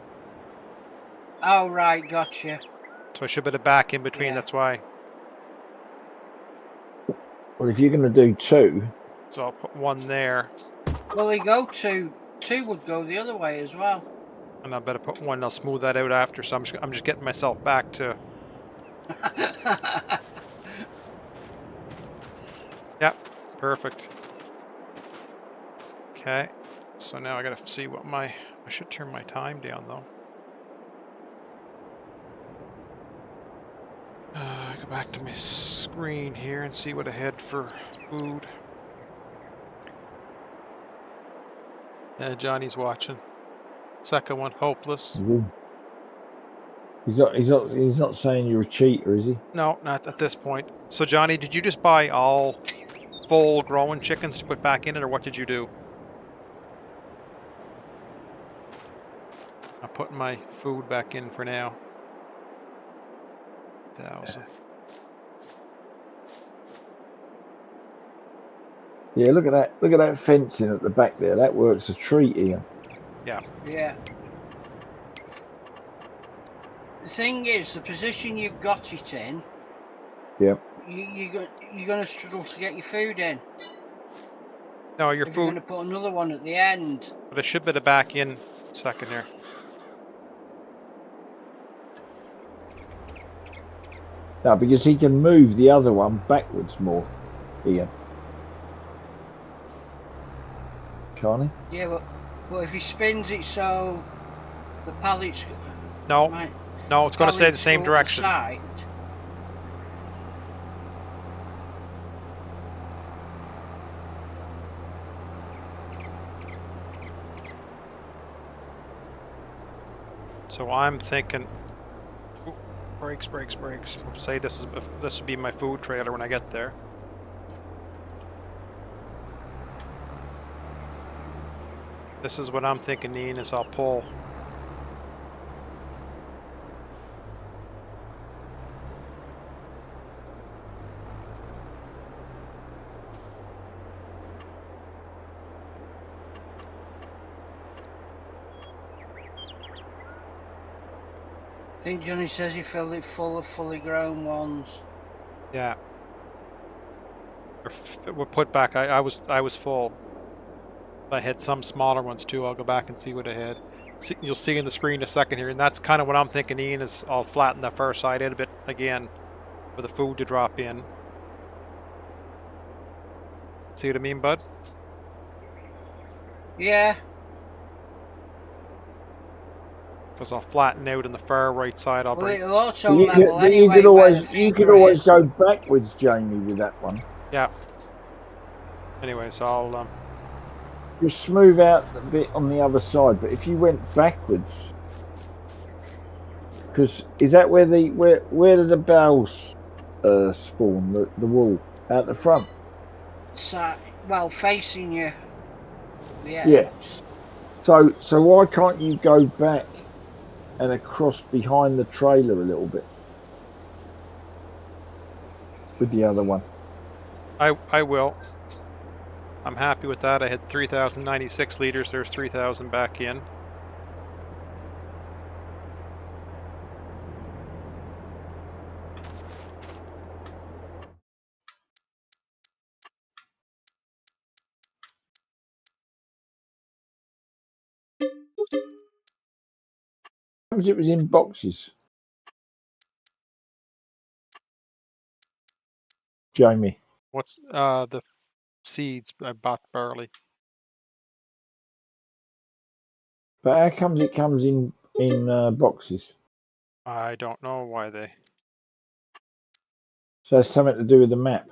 [SPEAKER 5] Oh right, gotcha.
[SPEAKER 2] So I should put it back in between.
[SPEAKER 5] Yeah.
[SPEAKER 2] That's why.
[SPEAKER 3] Well, if you're going to do two,
[SPEAKER 2] So I'll put one there,
[SPEAKER 5] Well, they go two would go the other way as well.
[SPEAKER 2] and I better put one. I'll smooth that out after. So I'm just getting myself back to. Yep, perfect. Okay, so now I gotta see what I should turn my time down though. Go back to my screen here and see what I had for food. Yeah, Johnny's watching. Second one, hopeless.
[SPEAKER 3] he's not saying you're a cheater, is he?
[SPEAKER 2] No, not at this point. So Johnny, did you just buy all full growing chickens to put back in it, or what did you do? I'm putting my food back in for now. 1,000.
[SPEAKER 3] Yeah, look at that. Look at that fencing at the back there. That works a treat, Ian.
[SPEAKER 5] Yeah. The thing is, the position you've got it in,
[SPEAKER 3] Yep.
[SPEAKER 5] you're going to struggle to get your food in.
[SPEAKER 2] No, your
[SPEAKER 5] If you're going
[SPEAKER 2] food,
[SPEAKER 5] to put another one at the end.
[SPEAKER 2] but I should put it back in second here.
[SPEAKER 3] No, because he can move the other one backwards more, Ian. Can't he?
[SPEAKER 5] Yeah, but if he spins it so the pallets
[SPEAKER 2] No,
[SPEAKER 5] might
[SPEAKER 2] no, it's going to stay the
[SPEAKER 5] pallets
[SPEAKER 2] same
[SPEAKER 5] go
[SPEAKER 2] direction.
[SPEAKER 5] side.
[SPEAKER 2] So I'm thinking, ooh, brakes. Say this would be my food trailer when I get there. This is what I'm thinking, Ian, is I'll pull.
[SPEAKER 5] I think Johnny says he filled it full of fully grown ones.
[SPEAKER 2] Yeah. We'll put back. I was full. I had some smaller ones too. I'll go back and see what I had. You'll see in the screen in a second here, and that's kind of what I'm thinking, Ian, is I'll flatten the far side out a bit again for the food to drop in. See what I mean, bud?
[SPEAKER 5] Yeah.
[SPEAKER 2] Because I'll flatten out on the far right side. I'll
[SPEAKER 5] Well,
[SPEAKER 2] bring.
[SPEAKER 5] it'll auto
[SPEAKER 3] You
[SPEAKER 5] level
[SPEAKER 3] could,
[SPEAKER 5] anyway.
[SPEAKER 3] you could
[SPEAKER 5] where
[SPEAKER 3] always
[SPEAKER 5] the
[SPEAKER 3] you could
[SPEAKER 5] finger
[SPEAKER 3] always
[SPEAKER 5] is.
[SPEAKER 3] go backwards, Jamie, with that one.
[SPEAKER 2] Yeah. Anyways, I'll
[SPEAKER 3] You smooth out the bit on the other side, but if you went backwards, because is that where do the barrels spawn? The wall out the front.
[SPEAKER 5] So, well, facing you. Yeah.
[SPEAKER 3] Yeah. So why can't you go back and across behind the trailer a little bit with the other one?
[SPEAKER 2] I will. I'm happy with that. I had 3,096 liters. There's 3,000 back in.
[SPEAKER 3] It was in boxes. Jamie.
[SPEAKER 2] What's the seeds I bought barley?
[SPEAKER 3] But how comes it comes in boxes?
[SPEAKER 2] I don't know why they.
[SPEAKER 3] So it's something to do with the map.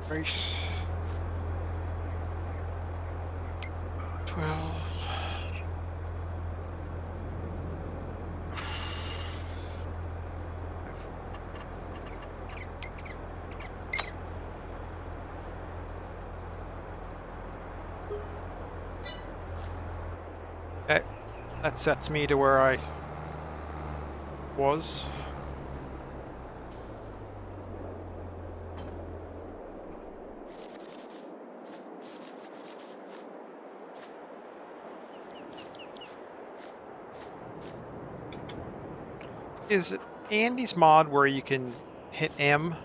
[SPEAKER 2] Right. 12. Okay, that sets me to where I was. Is it Andy's mod where you can hit M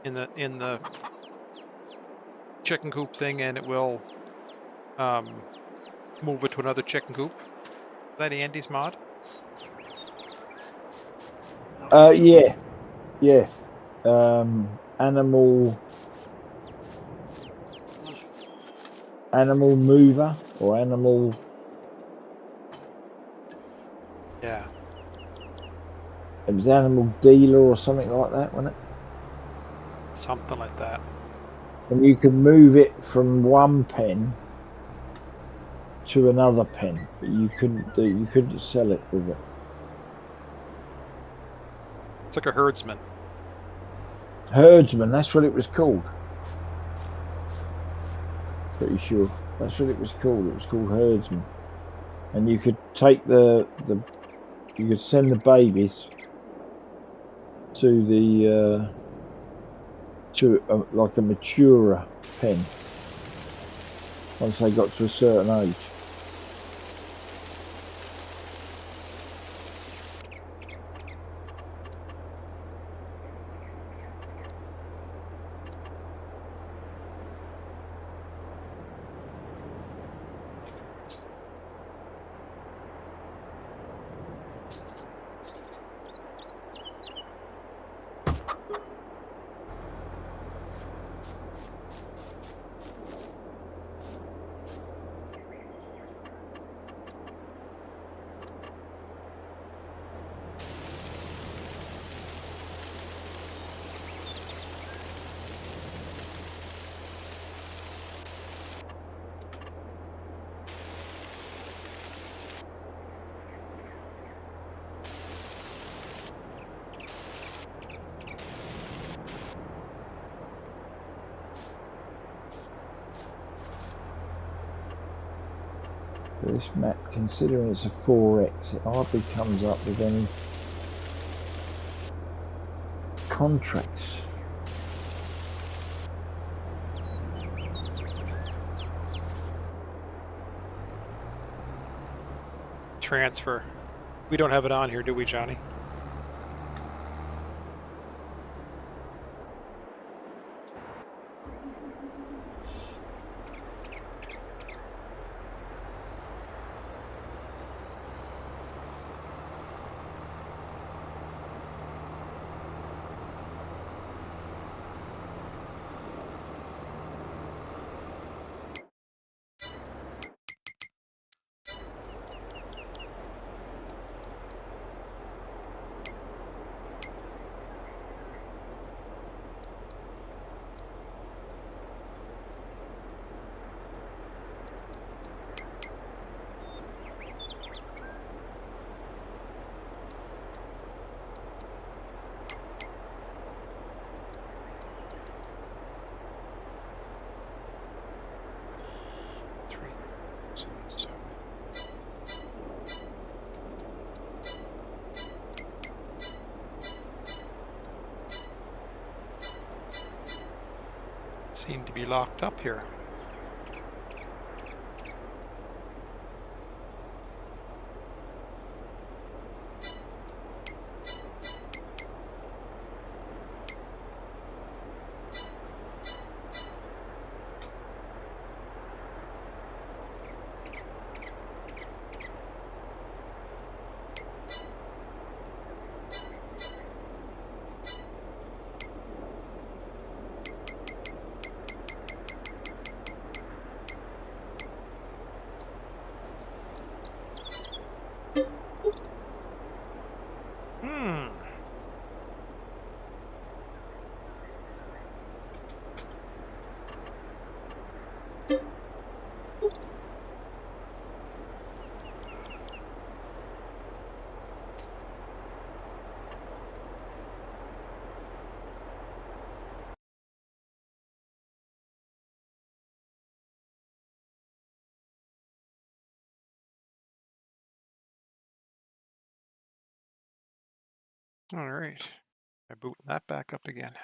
[SPEAKER 2] in the chicken coop thing and it will move it to another chicken coop? Is that Andy's mod?
[SPEAKER 3] Yeah. Animal mover or animal.
[SPEAKER 2] Yeah.
[SPEAKER 3] It was animal dealer or something like that, wasn't it?
[SPEAKER 2] Something like that.
[SPEAKER 3] And you can move it from one pen to another pen, but you couldn't sell it with it.
[SPEAKER 2] It's like a herdsman.
[SPEAKER 3] Herdsman, that's what it was called. Pretty sure that's what it was called. It was called herdsman, and you could take you could send the babies to the like a maturer pen once they got to a certain age. This map, considering it's a 4X, it hardly comes up with any contracts.
[SPEAKER 2] Transfer. We don't have it on here, do we, Johnny? Seem to be locked up here. All right. I boot that back up again.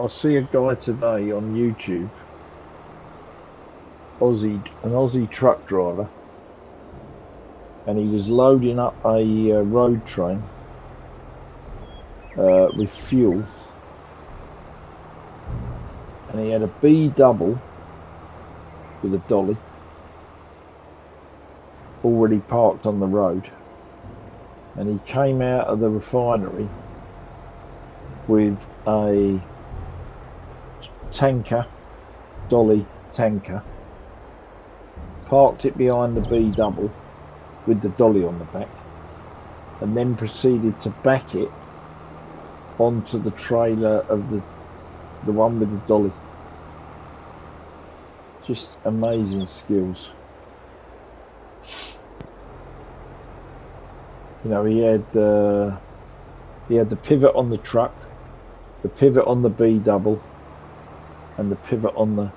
[SPEAKER 3] I see a guy today on YouTube, an Aussie truck driver, and he was loading up a road train with fuel, and he had a B double with a dolly already parked on the road, and he came out of the refinery with a tanker, dolly tanker, parked it behind the B double with the dolly on the back, and then proceeded to back it onto the trailer of the one with the dolly. Just amazing skills. You know, he had the pivot on the truck, the pivot on the B double, and the pivot on the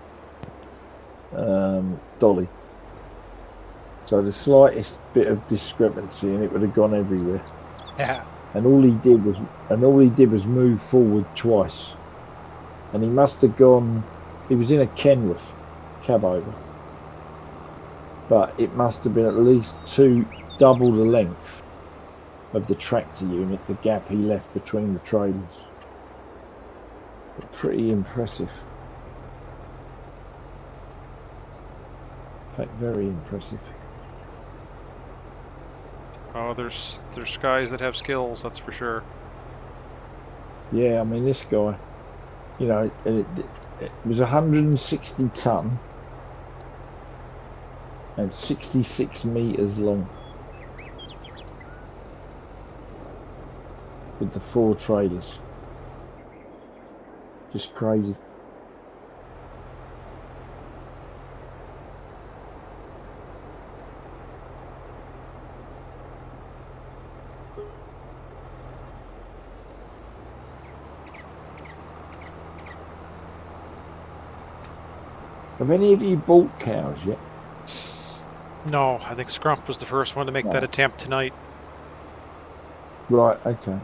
[SPEAKER 3] dolly. So the slightest bit of discrepancy, and it would have gone everywhere.
[SPEAKER 2] Yeah.
[SPEAKER 3] And all he did was move forward twice. And he must have gone. He was in a Kenworth cab over, but it must have been at least double the length of the tractor unit, the gap he left between the trailers. Pretty impressive. In fact, very impressive.
[SPEAKER 2] Oh, there's guys that have skills, that's for sure.
[SPEAKER 3] Yeah, I mean, this guy, you know, it was 160 ton, and 66 meters long. With the 4 trailers. Just crazy. Have any of you bought cows yet?
[SPEAKER 2] No, I think Scrump was the first one to make
[SPEAKER 3] No.
[SPEAKER 2] that attempt tonight.
[SPEAKER 3] Right, okay.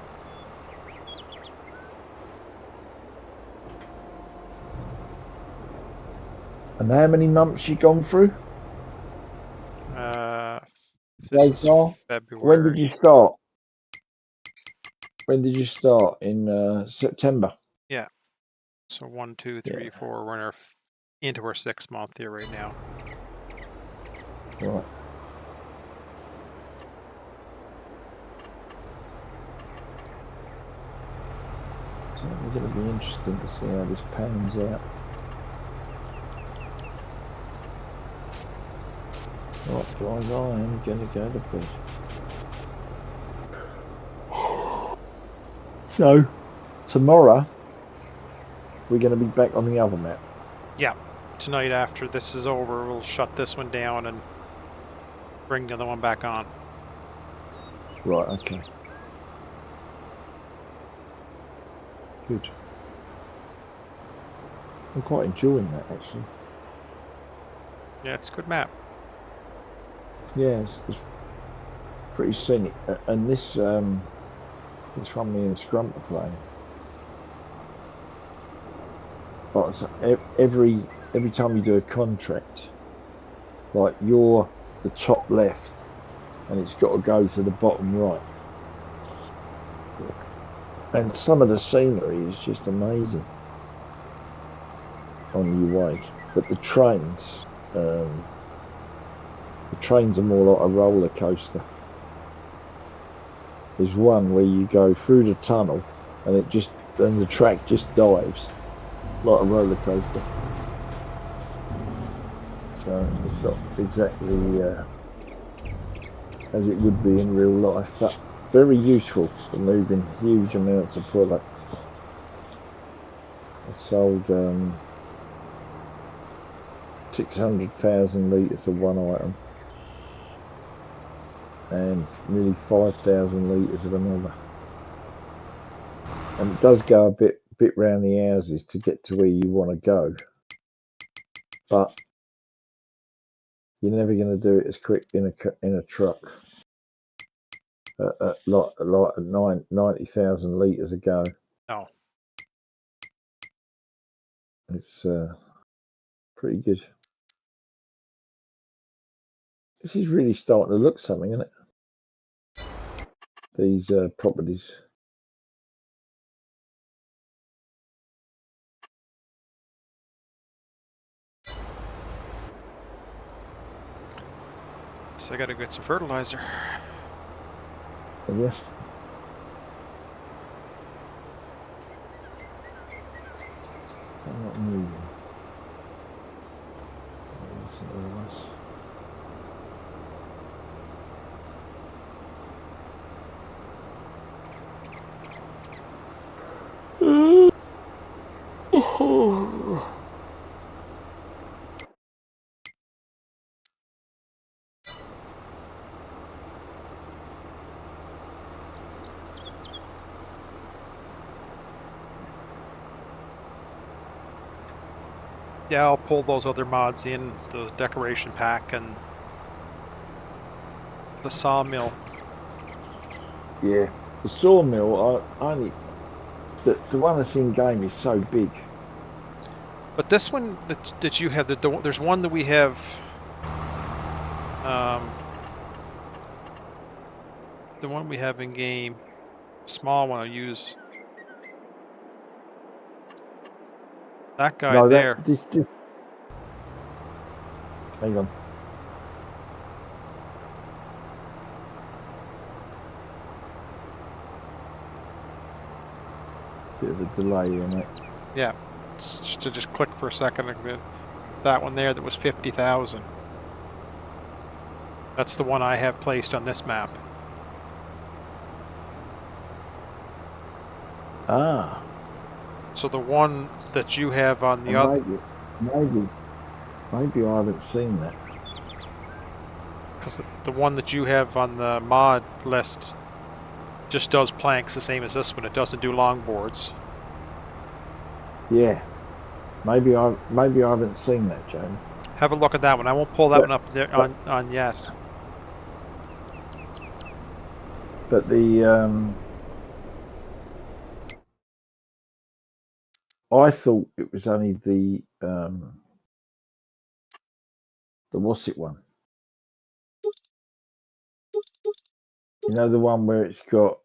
[SPEAKER 3] And how many months you gone through?
[SPEAKER 2] This is
[SPEAKER 3] So far?
[SPEAKER 2] February.
[SPEAKER 3] When did you start? When did you start? In September?
[SPEAKER 2] So 1, 2, 3,
[SPEAKER 3] Yeah.
[SPEAKER 2] 4. We're in into our 6th month here right now.
[SPEAKER 3] Right. So it's going to be interesting to see how this pans out. Right, guys, I am going to go to bed. So, tomorrow, we're going to be back on the other map.
[SPEAKER 2] Yeah. Tonight after this is over, we'll shut this one down and bring the other one back on.
[SPEAKER 3] Right, okay. Good. I'm quite enjoying that, actually.
[SPEAKER 2] Yeah, it's a good map.
[SPEAKER 3] Yeah, it's pretty scenic. And this, it's from me and Scrump are playing. But every time you do a contract, like you're the top left, and it's got to go to the bottom right. And some of the scenery is just amazing on your way. But the trains are more like a roller coaster. There's one where you go through the tunnel, and the track just dives like a roller coaster. So it's not exactly as it would be in real life, but very useful for moving huge amounts of product. I sold 600,000 litres of one item and nearly 5,000 litres of another. And it does go a bit round the houses to get to where you want to go, but you're never going to do it as quick in a truck. Like 90,000 litres a go.
[SPEAKER 2] No.
[SPEAKER 3] It's pretty good. This is really starting to look something, isn't it? These properties.
[SPEAKER 2] So I gotta get some fertilizer.
[SPEAKER 3] Yes. I'm not moving.
[SPEAKER 2] Yeah, I'll pull those other mods in, the decoration pack and the sawmill.
[SPEAKER 3] Yeah, the sawmill. The one that's in game is so big.
[SPEAKER 2] But this one that you have, there's one that we have. The one we have in game, small one I'll use. That guy
[SPEAKER 3] No,
[SPEAKER 2] there.
[SPEAKER 3] This. Hang on. Bit of a delay on it.
[SPEAKER 2] Yeah, just click for a second. That one there that was 50,000. That's the one I have placed on this map.
[SPEAKER 3] Ah,
[SPEAKER 2] So the one that you have on the other,
[SPEAKER 3] maybe I haven't seen that.
[SPEAKER 2] because the one that you have on the mod list just does planks the same as this one. It doesn't do longboards.
[SPEAKER 3] Yeah, maybe I haven't seen that, Jamie.
[SPEAKER 2] Have a look at that one. I won't pull that
[SPEAKER 3] But-
[SPEAKER 2] one up there on yet.
[SPEAKER 3] But the I thought it was only the what's it one? You know, the one where it's got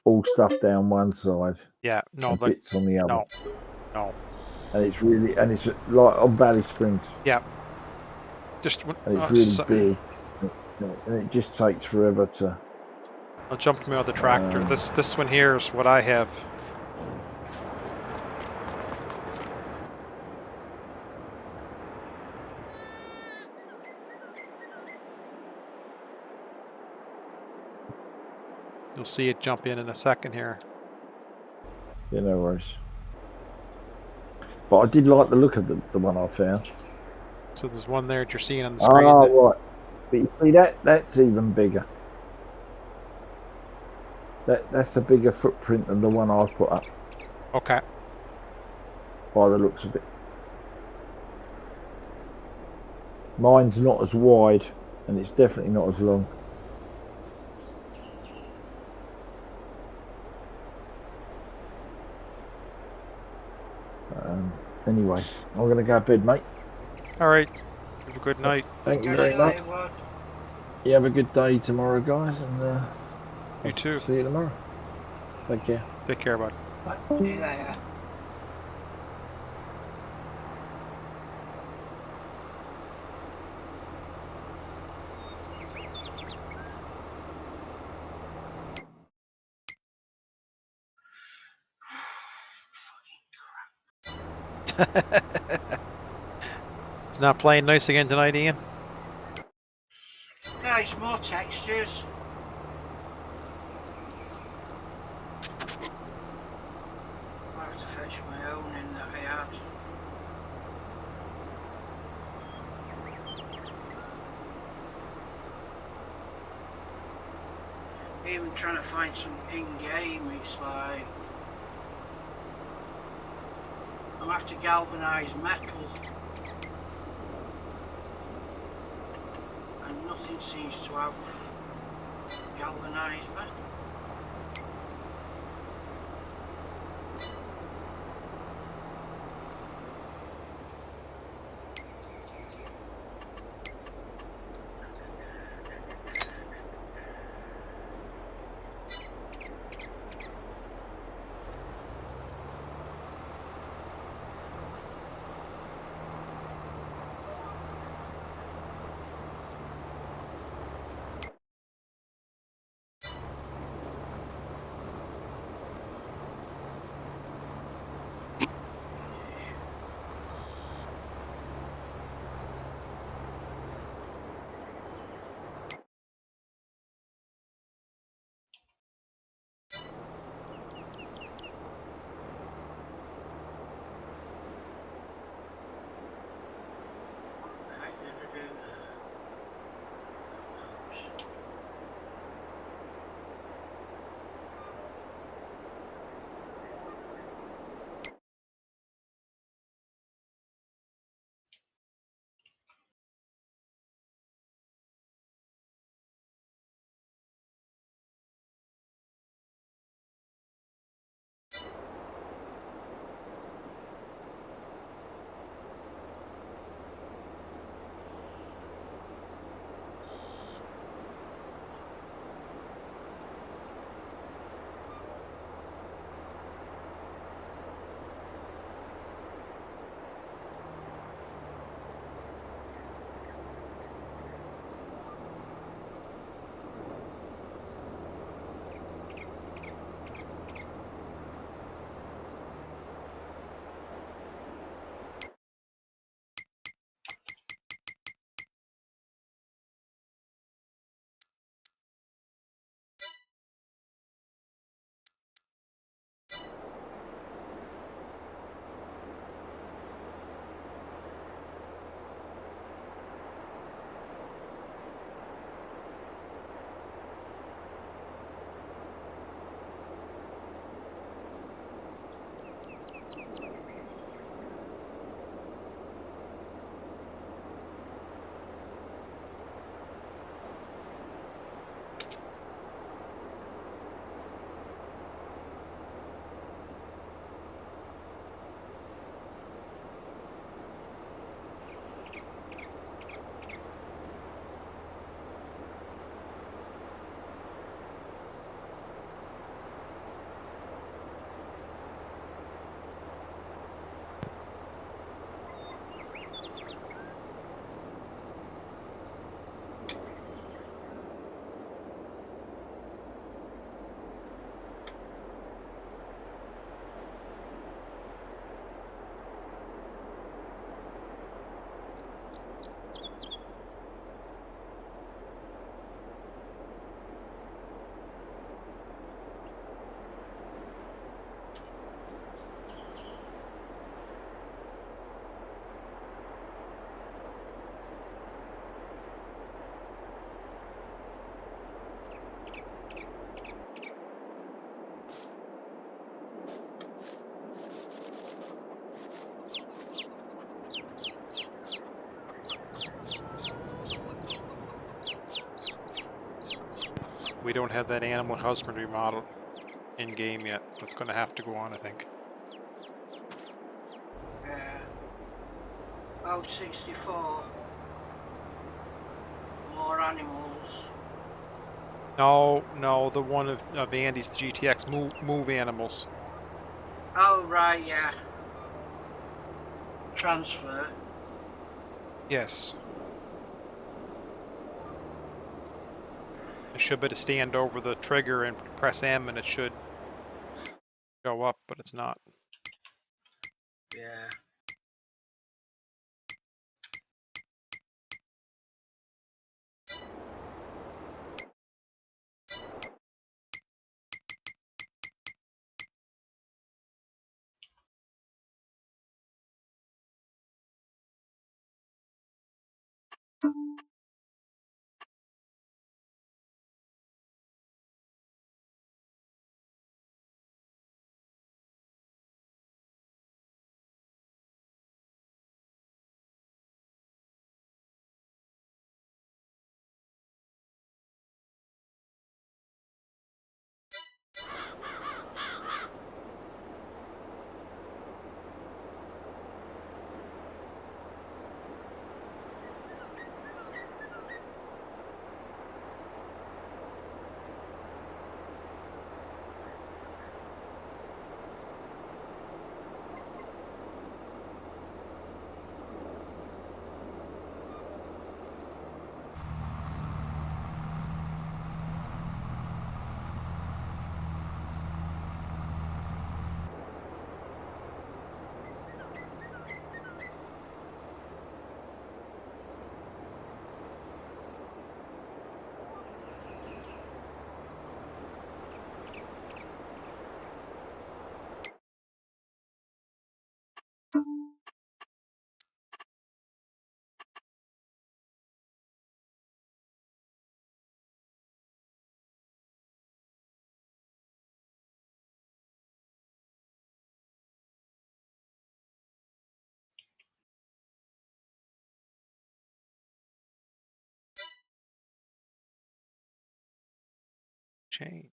[SPEAKER 3] all stuff down one side
[SPEAKER 2] Yeah, no,
[SPEAKER 3] and
[SPEAKER 2] but
[SPEAKER 3] bits on the other.
[SPEAKER 2] no.
[SPEAKER 3] And it's like on Valley Springs,
[SPEAKER 2] Yeah. Just
[SPEAKER 3] and it's really big, and it just takes forever to.
[SPEAKER 2] I'll jump to my other tractor.
[SPEAKER 3] Um,
[SPEAKER 2] This one here is what I have. You'll see it jump in a second here.
[SPEAKER 3] Yeah, no worries. But I did like the look of the one I found.
[SPEAKER 2] So there's one there that you're seeing on the screen.
[SPEAKER 3] Oh, right. But you see that's even bigger. That's a bigger footprint than the one I put up,
[SPEAKER 2] Okay.
[SPEAKER 3] by the looks of it. Mine's not as wide, and it's definitely not as long. Anyway, I'm going to go to bed, mate.
[SPEAKER 2] All right. Have a good night.
[SPEAKER 3] Thank you
[SPEAKER 5] Catch
[SPEAKER 3] very
[SPEAKER 5] you
[SPEAKER 3] much.
[SPEAKER 5] later, bud.
[SPEAKER 3] You have a good day tomorrow, guys, and
[SPEAKER 2] You
[SPEAKER 3] I'll
[SPEAKER 2] too.
[SPEAKER 3] see you tomorrow. Take care.
[SPEAKER 2] Take care, bud.
[SPEAKER 5] See you later.
[SPEAKER 2] It's not playing nice again tonight, Ian.
[SPEAKER 5] No, it's more textures. I have to fetch my own in that I had. Even trying to find some in-game, it's like I'm after galvanized metal, and nothing seems to have galvanized metal.
[SPEAKER 2] we don't have that animal husbandry model in game yet. That's going to have to go on, I think.
[SPEAKER 5] Oh, 64. More animals.
[SPEAKER 2] No, the one of Andy's, the GTX move animals.
[SPEAKER 5] Oh, right, yeah. Transfer.
[SPEAKER 2] Yes. It should be to stand over the trigger and press M, and it should go up, but it's not.
[SPEAKER 5] Yeah.
[SPEAKER 2] Change.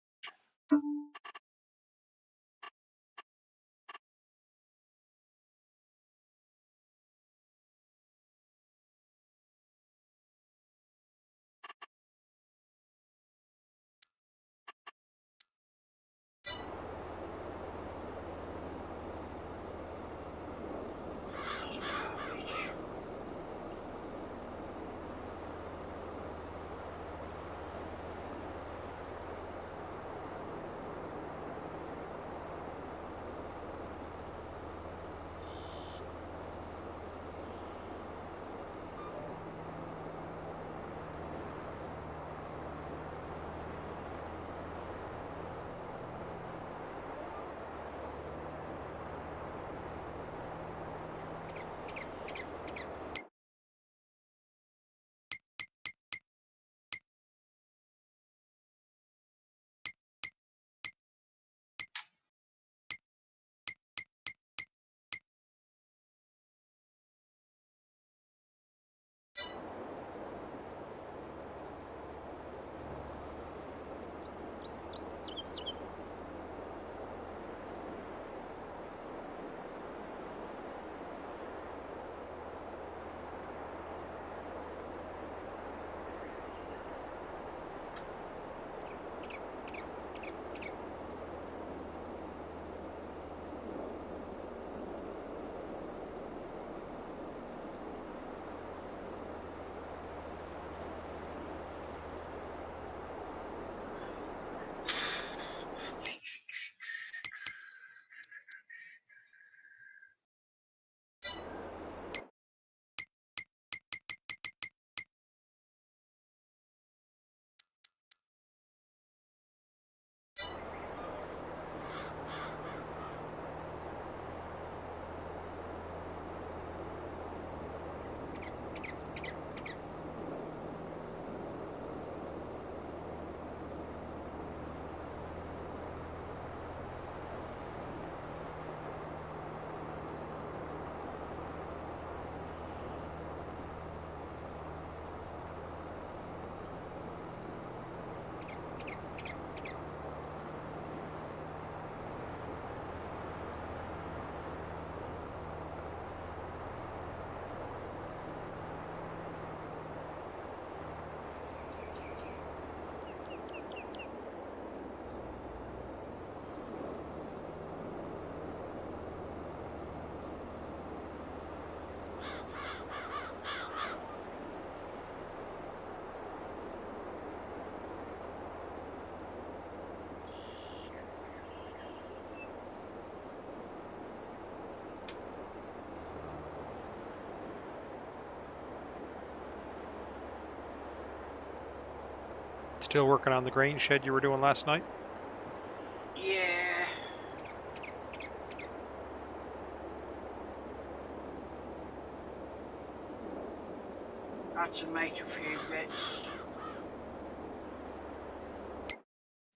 [SPEAKER 2] Still working on the grain shed you were doing last night?
[SPEAKER 5] Yeah. Had to make a few bits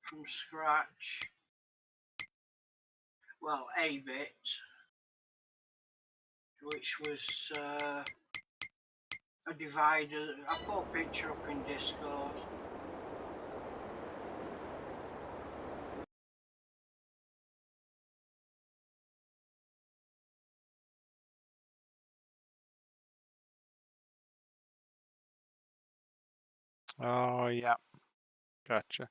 [SPEAKER 5] from scratch. Well, a bit, which was a divider. I put a picture up in Discord.
[SPEAKER 2] Oh, yeah. Gotcha.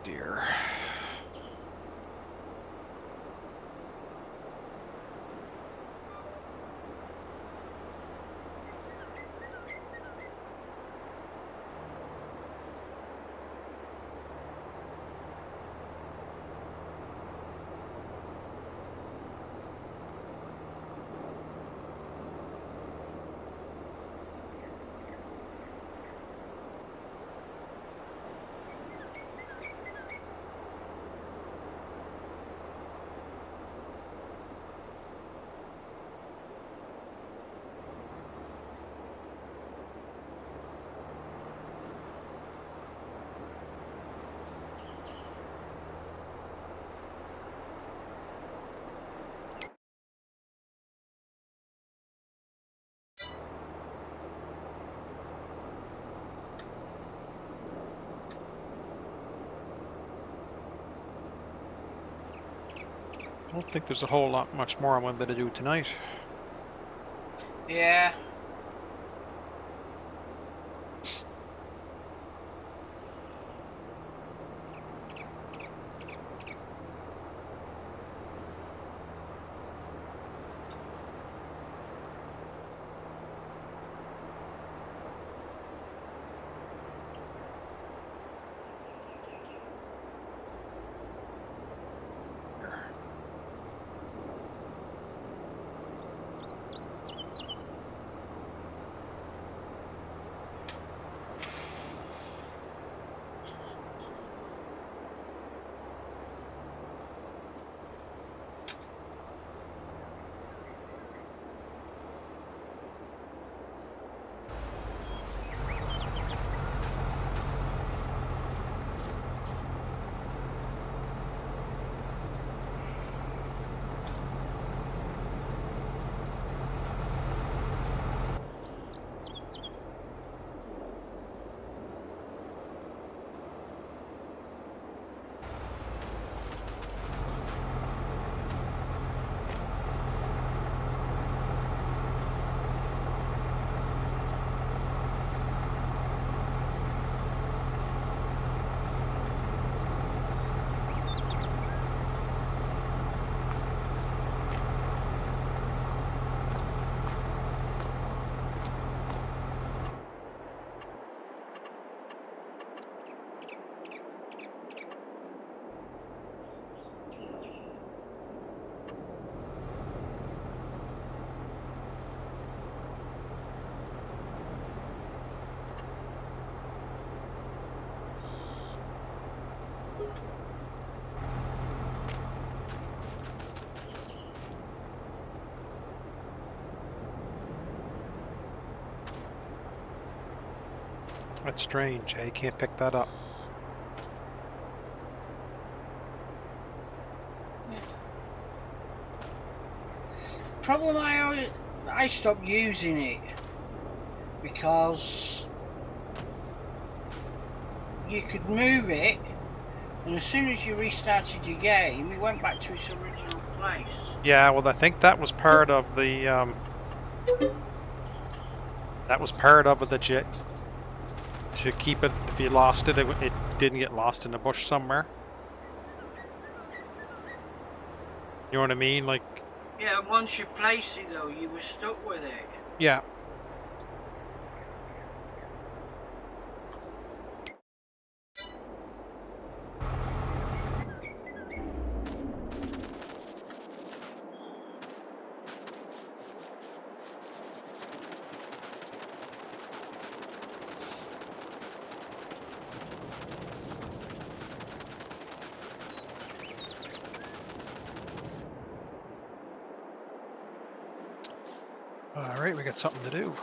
[SPEAKER 2] dear. I don't think there's a whole lot much more I'm going to do tonight.
[SPEAKER 5] Yeah.
[SPEAKER 2] That's strange. I can't pick that up.
[SPEAKER 5] Problem I stopped using it because you could move it, and as soon as you restarted your game, it went back to its original place.
[SPEAKER 2] Yeah, well, I think that was part of the that was part of it, that you to keep it. If you lost it, it didn't get lost in a bush somewhere. You know what I mean? Like,
[SPEAKER 5] Yeah, once you placed it though, you were stuck with it.
[SPEAKER 2] yeah. All right, we got something to do.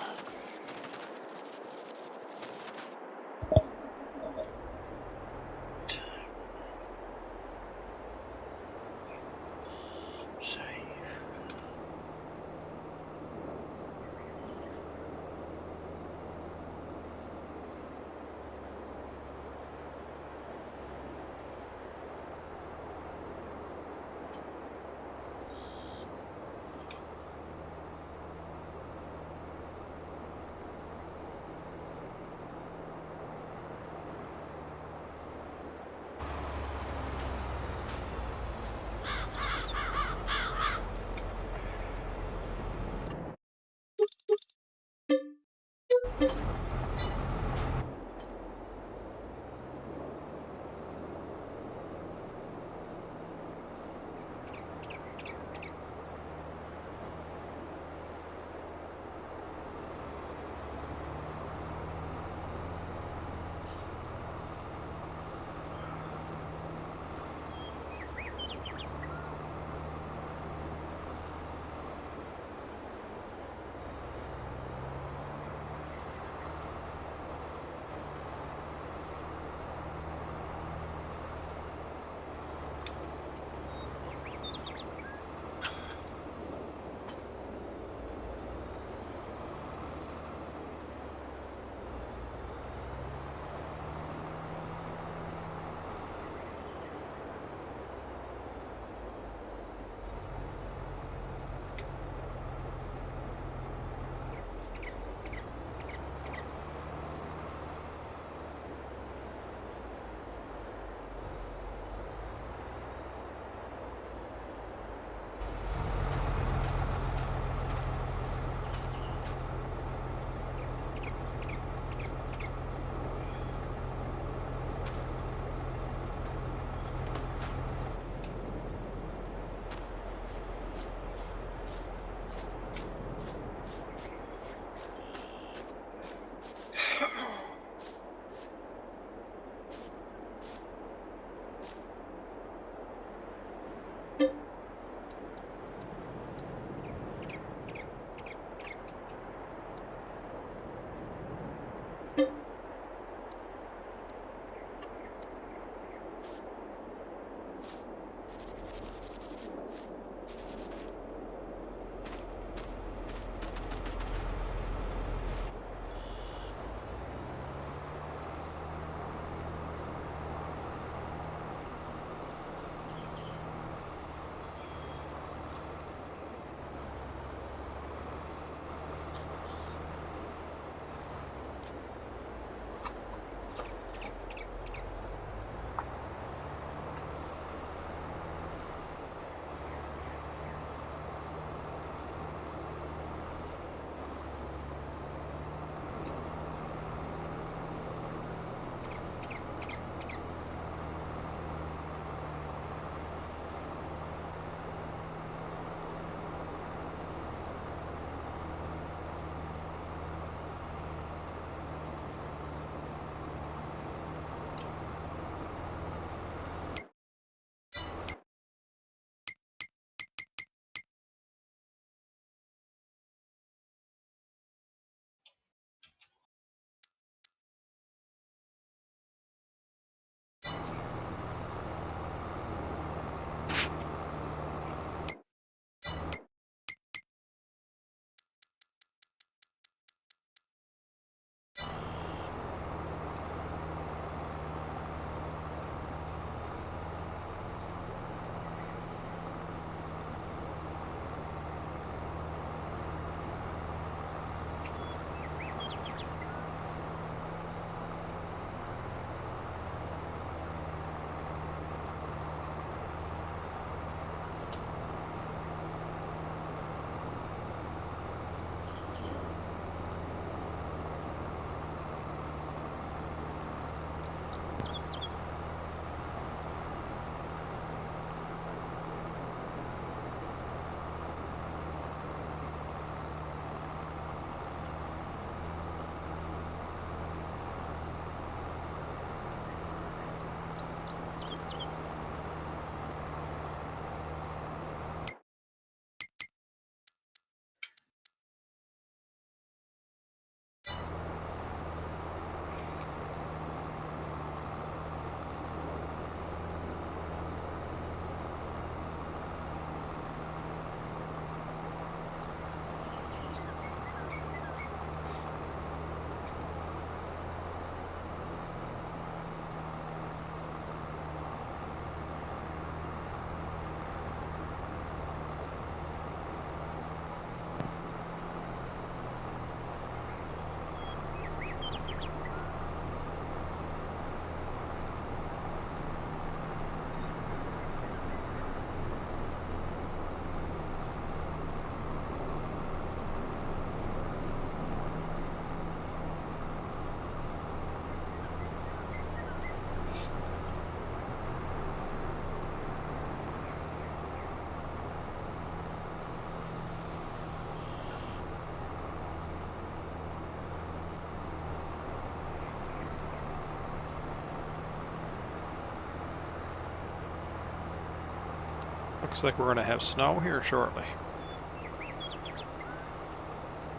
[SPEAKER 2] Looks like we're going to have snow here shortly.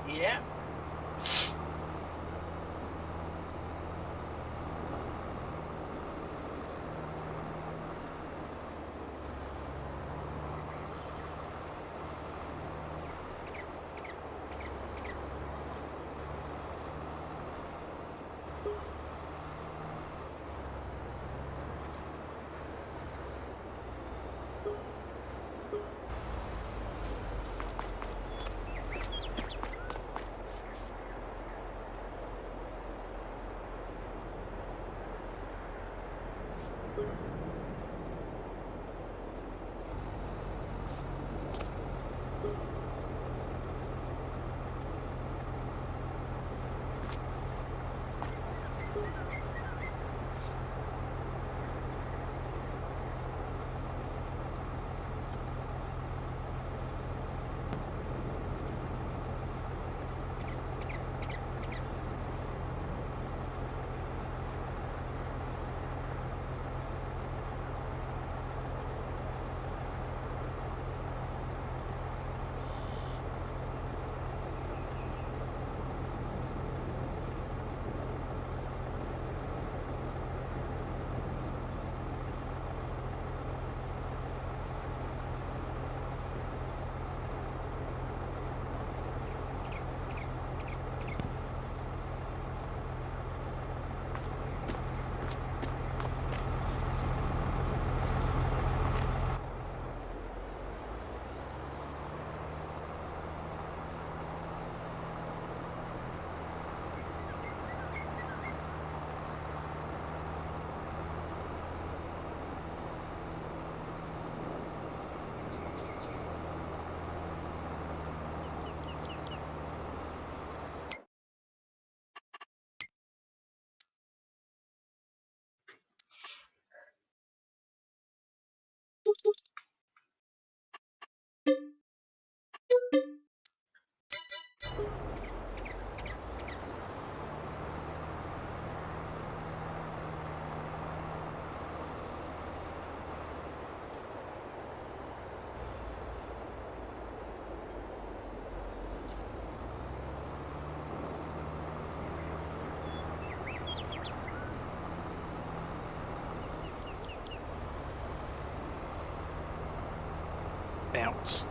[SPEAKER 5] Yeah.
[SPEAKER 2] Bounce.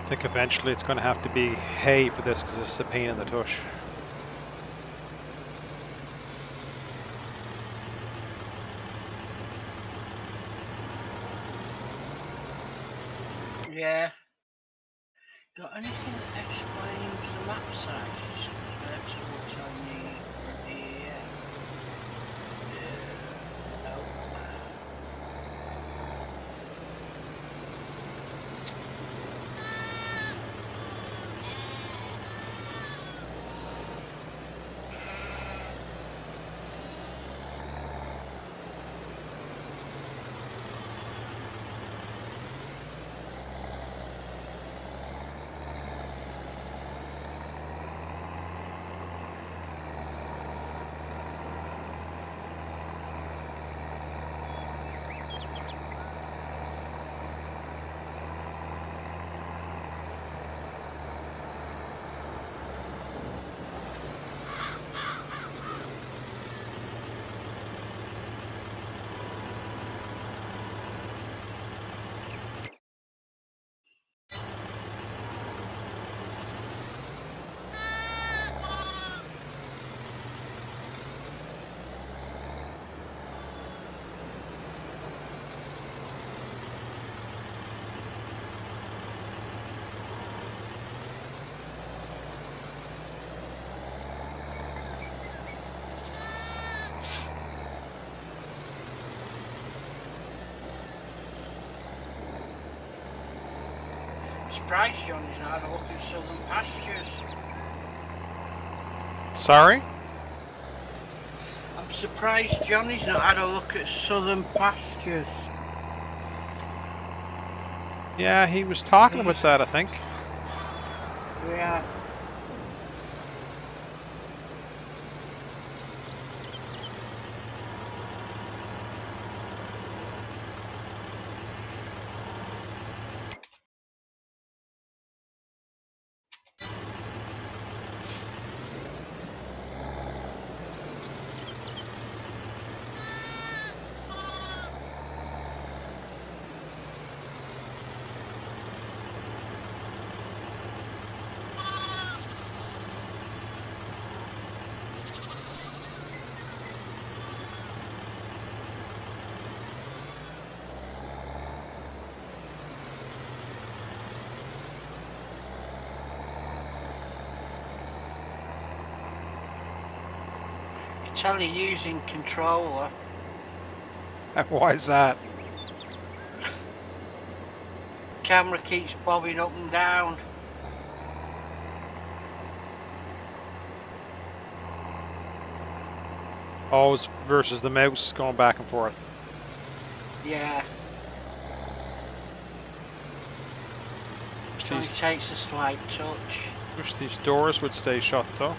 [SPEAKER 2] think eventually it's going to have to be hay for this because it's a pain in the tush.
[SPEAKER 5] Yeah. Got anything that explains the map sizes compared to what's on the no. Surprised Johnny's not had a look at Southern Pastures.
[SPEAKER 2] Sorry?
[SPEAKER 5] I'm surprised Johnny's not had a look at Southern Pastures.
[SPEAKER 2] Yeah, he was talking about that, I think.
[SPEAKER 5] Yeah. Tell you using controller.
[SPEAKER 2] Why is that?
[SPEAKER 5] Camera keeps bobbing up and down.
[SPEAKER 2] Always versus the mouse going back and forth.
[SPEAKER 5] Yeah. It only takes a slight touch.
[SPEAKER 2] Wish these doors would stay shut though.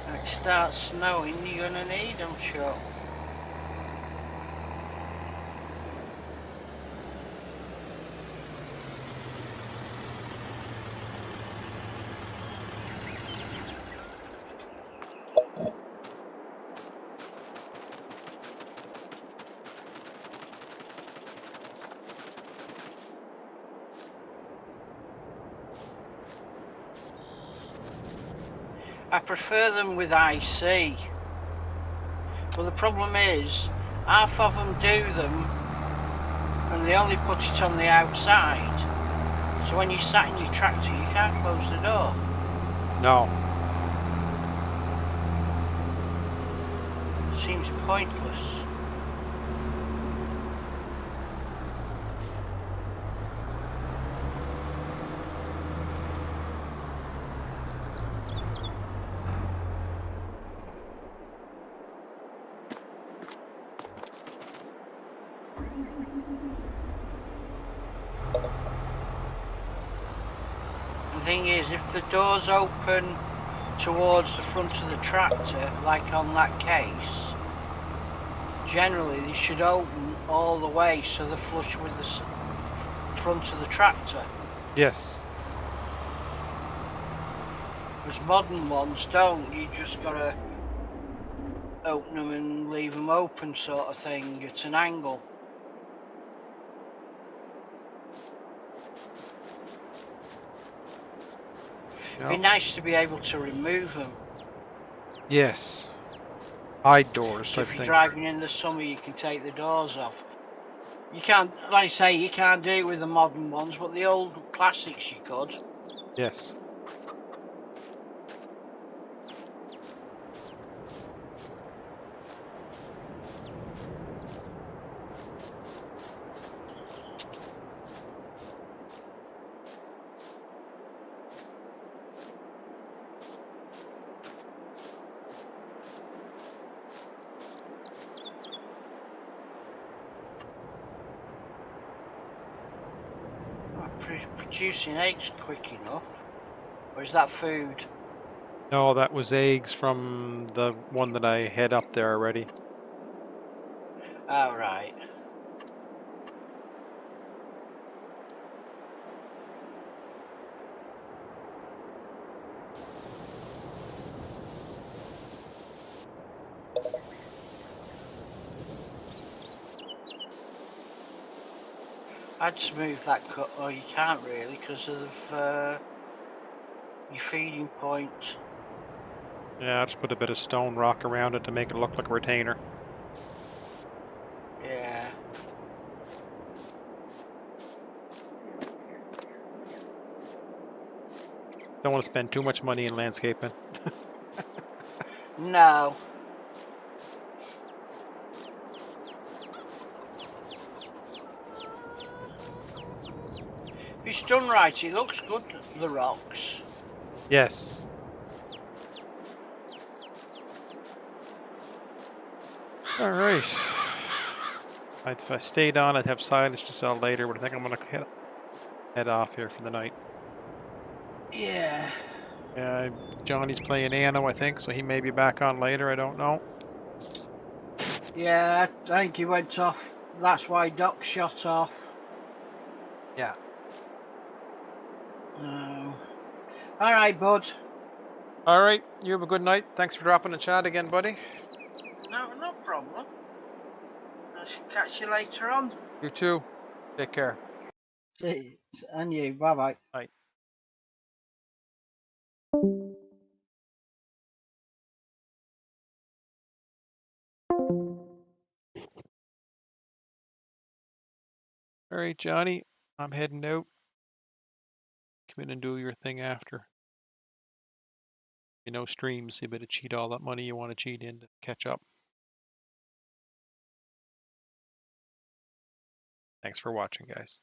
[SPEAKER 5] When it starts snowing, you're gonna need them shut. I prefer them with IC. Well, the problem is, half of them do them, and they only put it on the outside. So when you're sat in your tractor, you can't close the door.
[SPEAKER 2] No.
[SPEAKER 5] It seems pointless. The thing is, if the doors open towards the front of the tractor, like on that case, generally they should open all the way so they're flush with the front of the tractor.
[SPEAKER 2] Yes.
[SPEAKER 5] Because modern ones don't, you just gotta open them and leave them open, sort of thing, at an angle. It'd be
[SPEAKER 2] Yep.
[SPEAKER 5] nice to be able to remove them.
[SPEAKER 2] Yes. Hide doors
[SPEAKER 5] So
[SPEAKER 2] type
[SPEAKER 5] if you're
[SPEAKER 2] thing.
[SPEAKER 5] driving in the summer, you can take the doors off. You can't, like I say, you can't do it with the modern ones, but the old classics you could.
[SPEAKER 2] Yes.
[SPEAKER 5] Producing eggs quick enough. Or is that food?
[SPEAKER 2] No, that was eggs from the one that I had up there already.
[SPEAKER 5] Oh, right. I'd smooth that cut, or you can't really because of your feeding point.
[SPEAKER 2] Yeah, I just put a bit of stone rock around it to make it look like a retainer.
[SPEAKER 5] Yeah.
[SPEAKER 2] Don't want to spend too much money in landscaping.
[SPEAKER 5] No. If it's done right, it looks good, the rocks.
[SPEAKER 2] Yes. All right. If I stayed on, I'd have silage to sell later, but I think I'm gonna head off here for the night.
[SPEAKER 5] Yeah.
[SPEAKER 2] Johnny's playing Anno, I think, so he may be back on later. I don't know.
[SPEAKER 5] Yeah, I think he went off. That's why Doc shot off.
[SPEAKER 2] Yeah.
[SPEAKER 5] Alright, bud.
[SPEAKER 2] All right. You have a good night. Thanks for dropping the chat again, buddy.
[SPEAKER 5] No problem. I shall catch you later on.
[SPEAKER 2] You too. Take care.
[SPEAKER 5] See, and you. Bye bye.
[SPEAKER 2] Bye. All right, Johnny. I'm heading out. Come in and do your thing after. Streams, you better cheat all that money you want to cheat in to catch up. Thanks for watching, guys.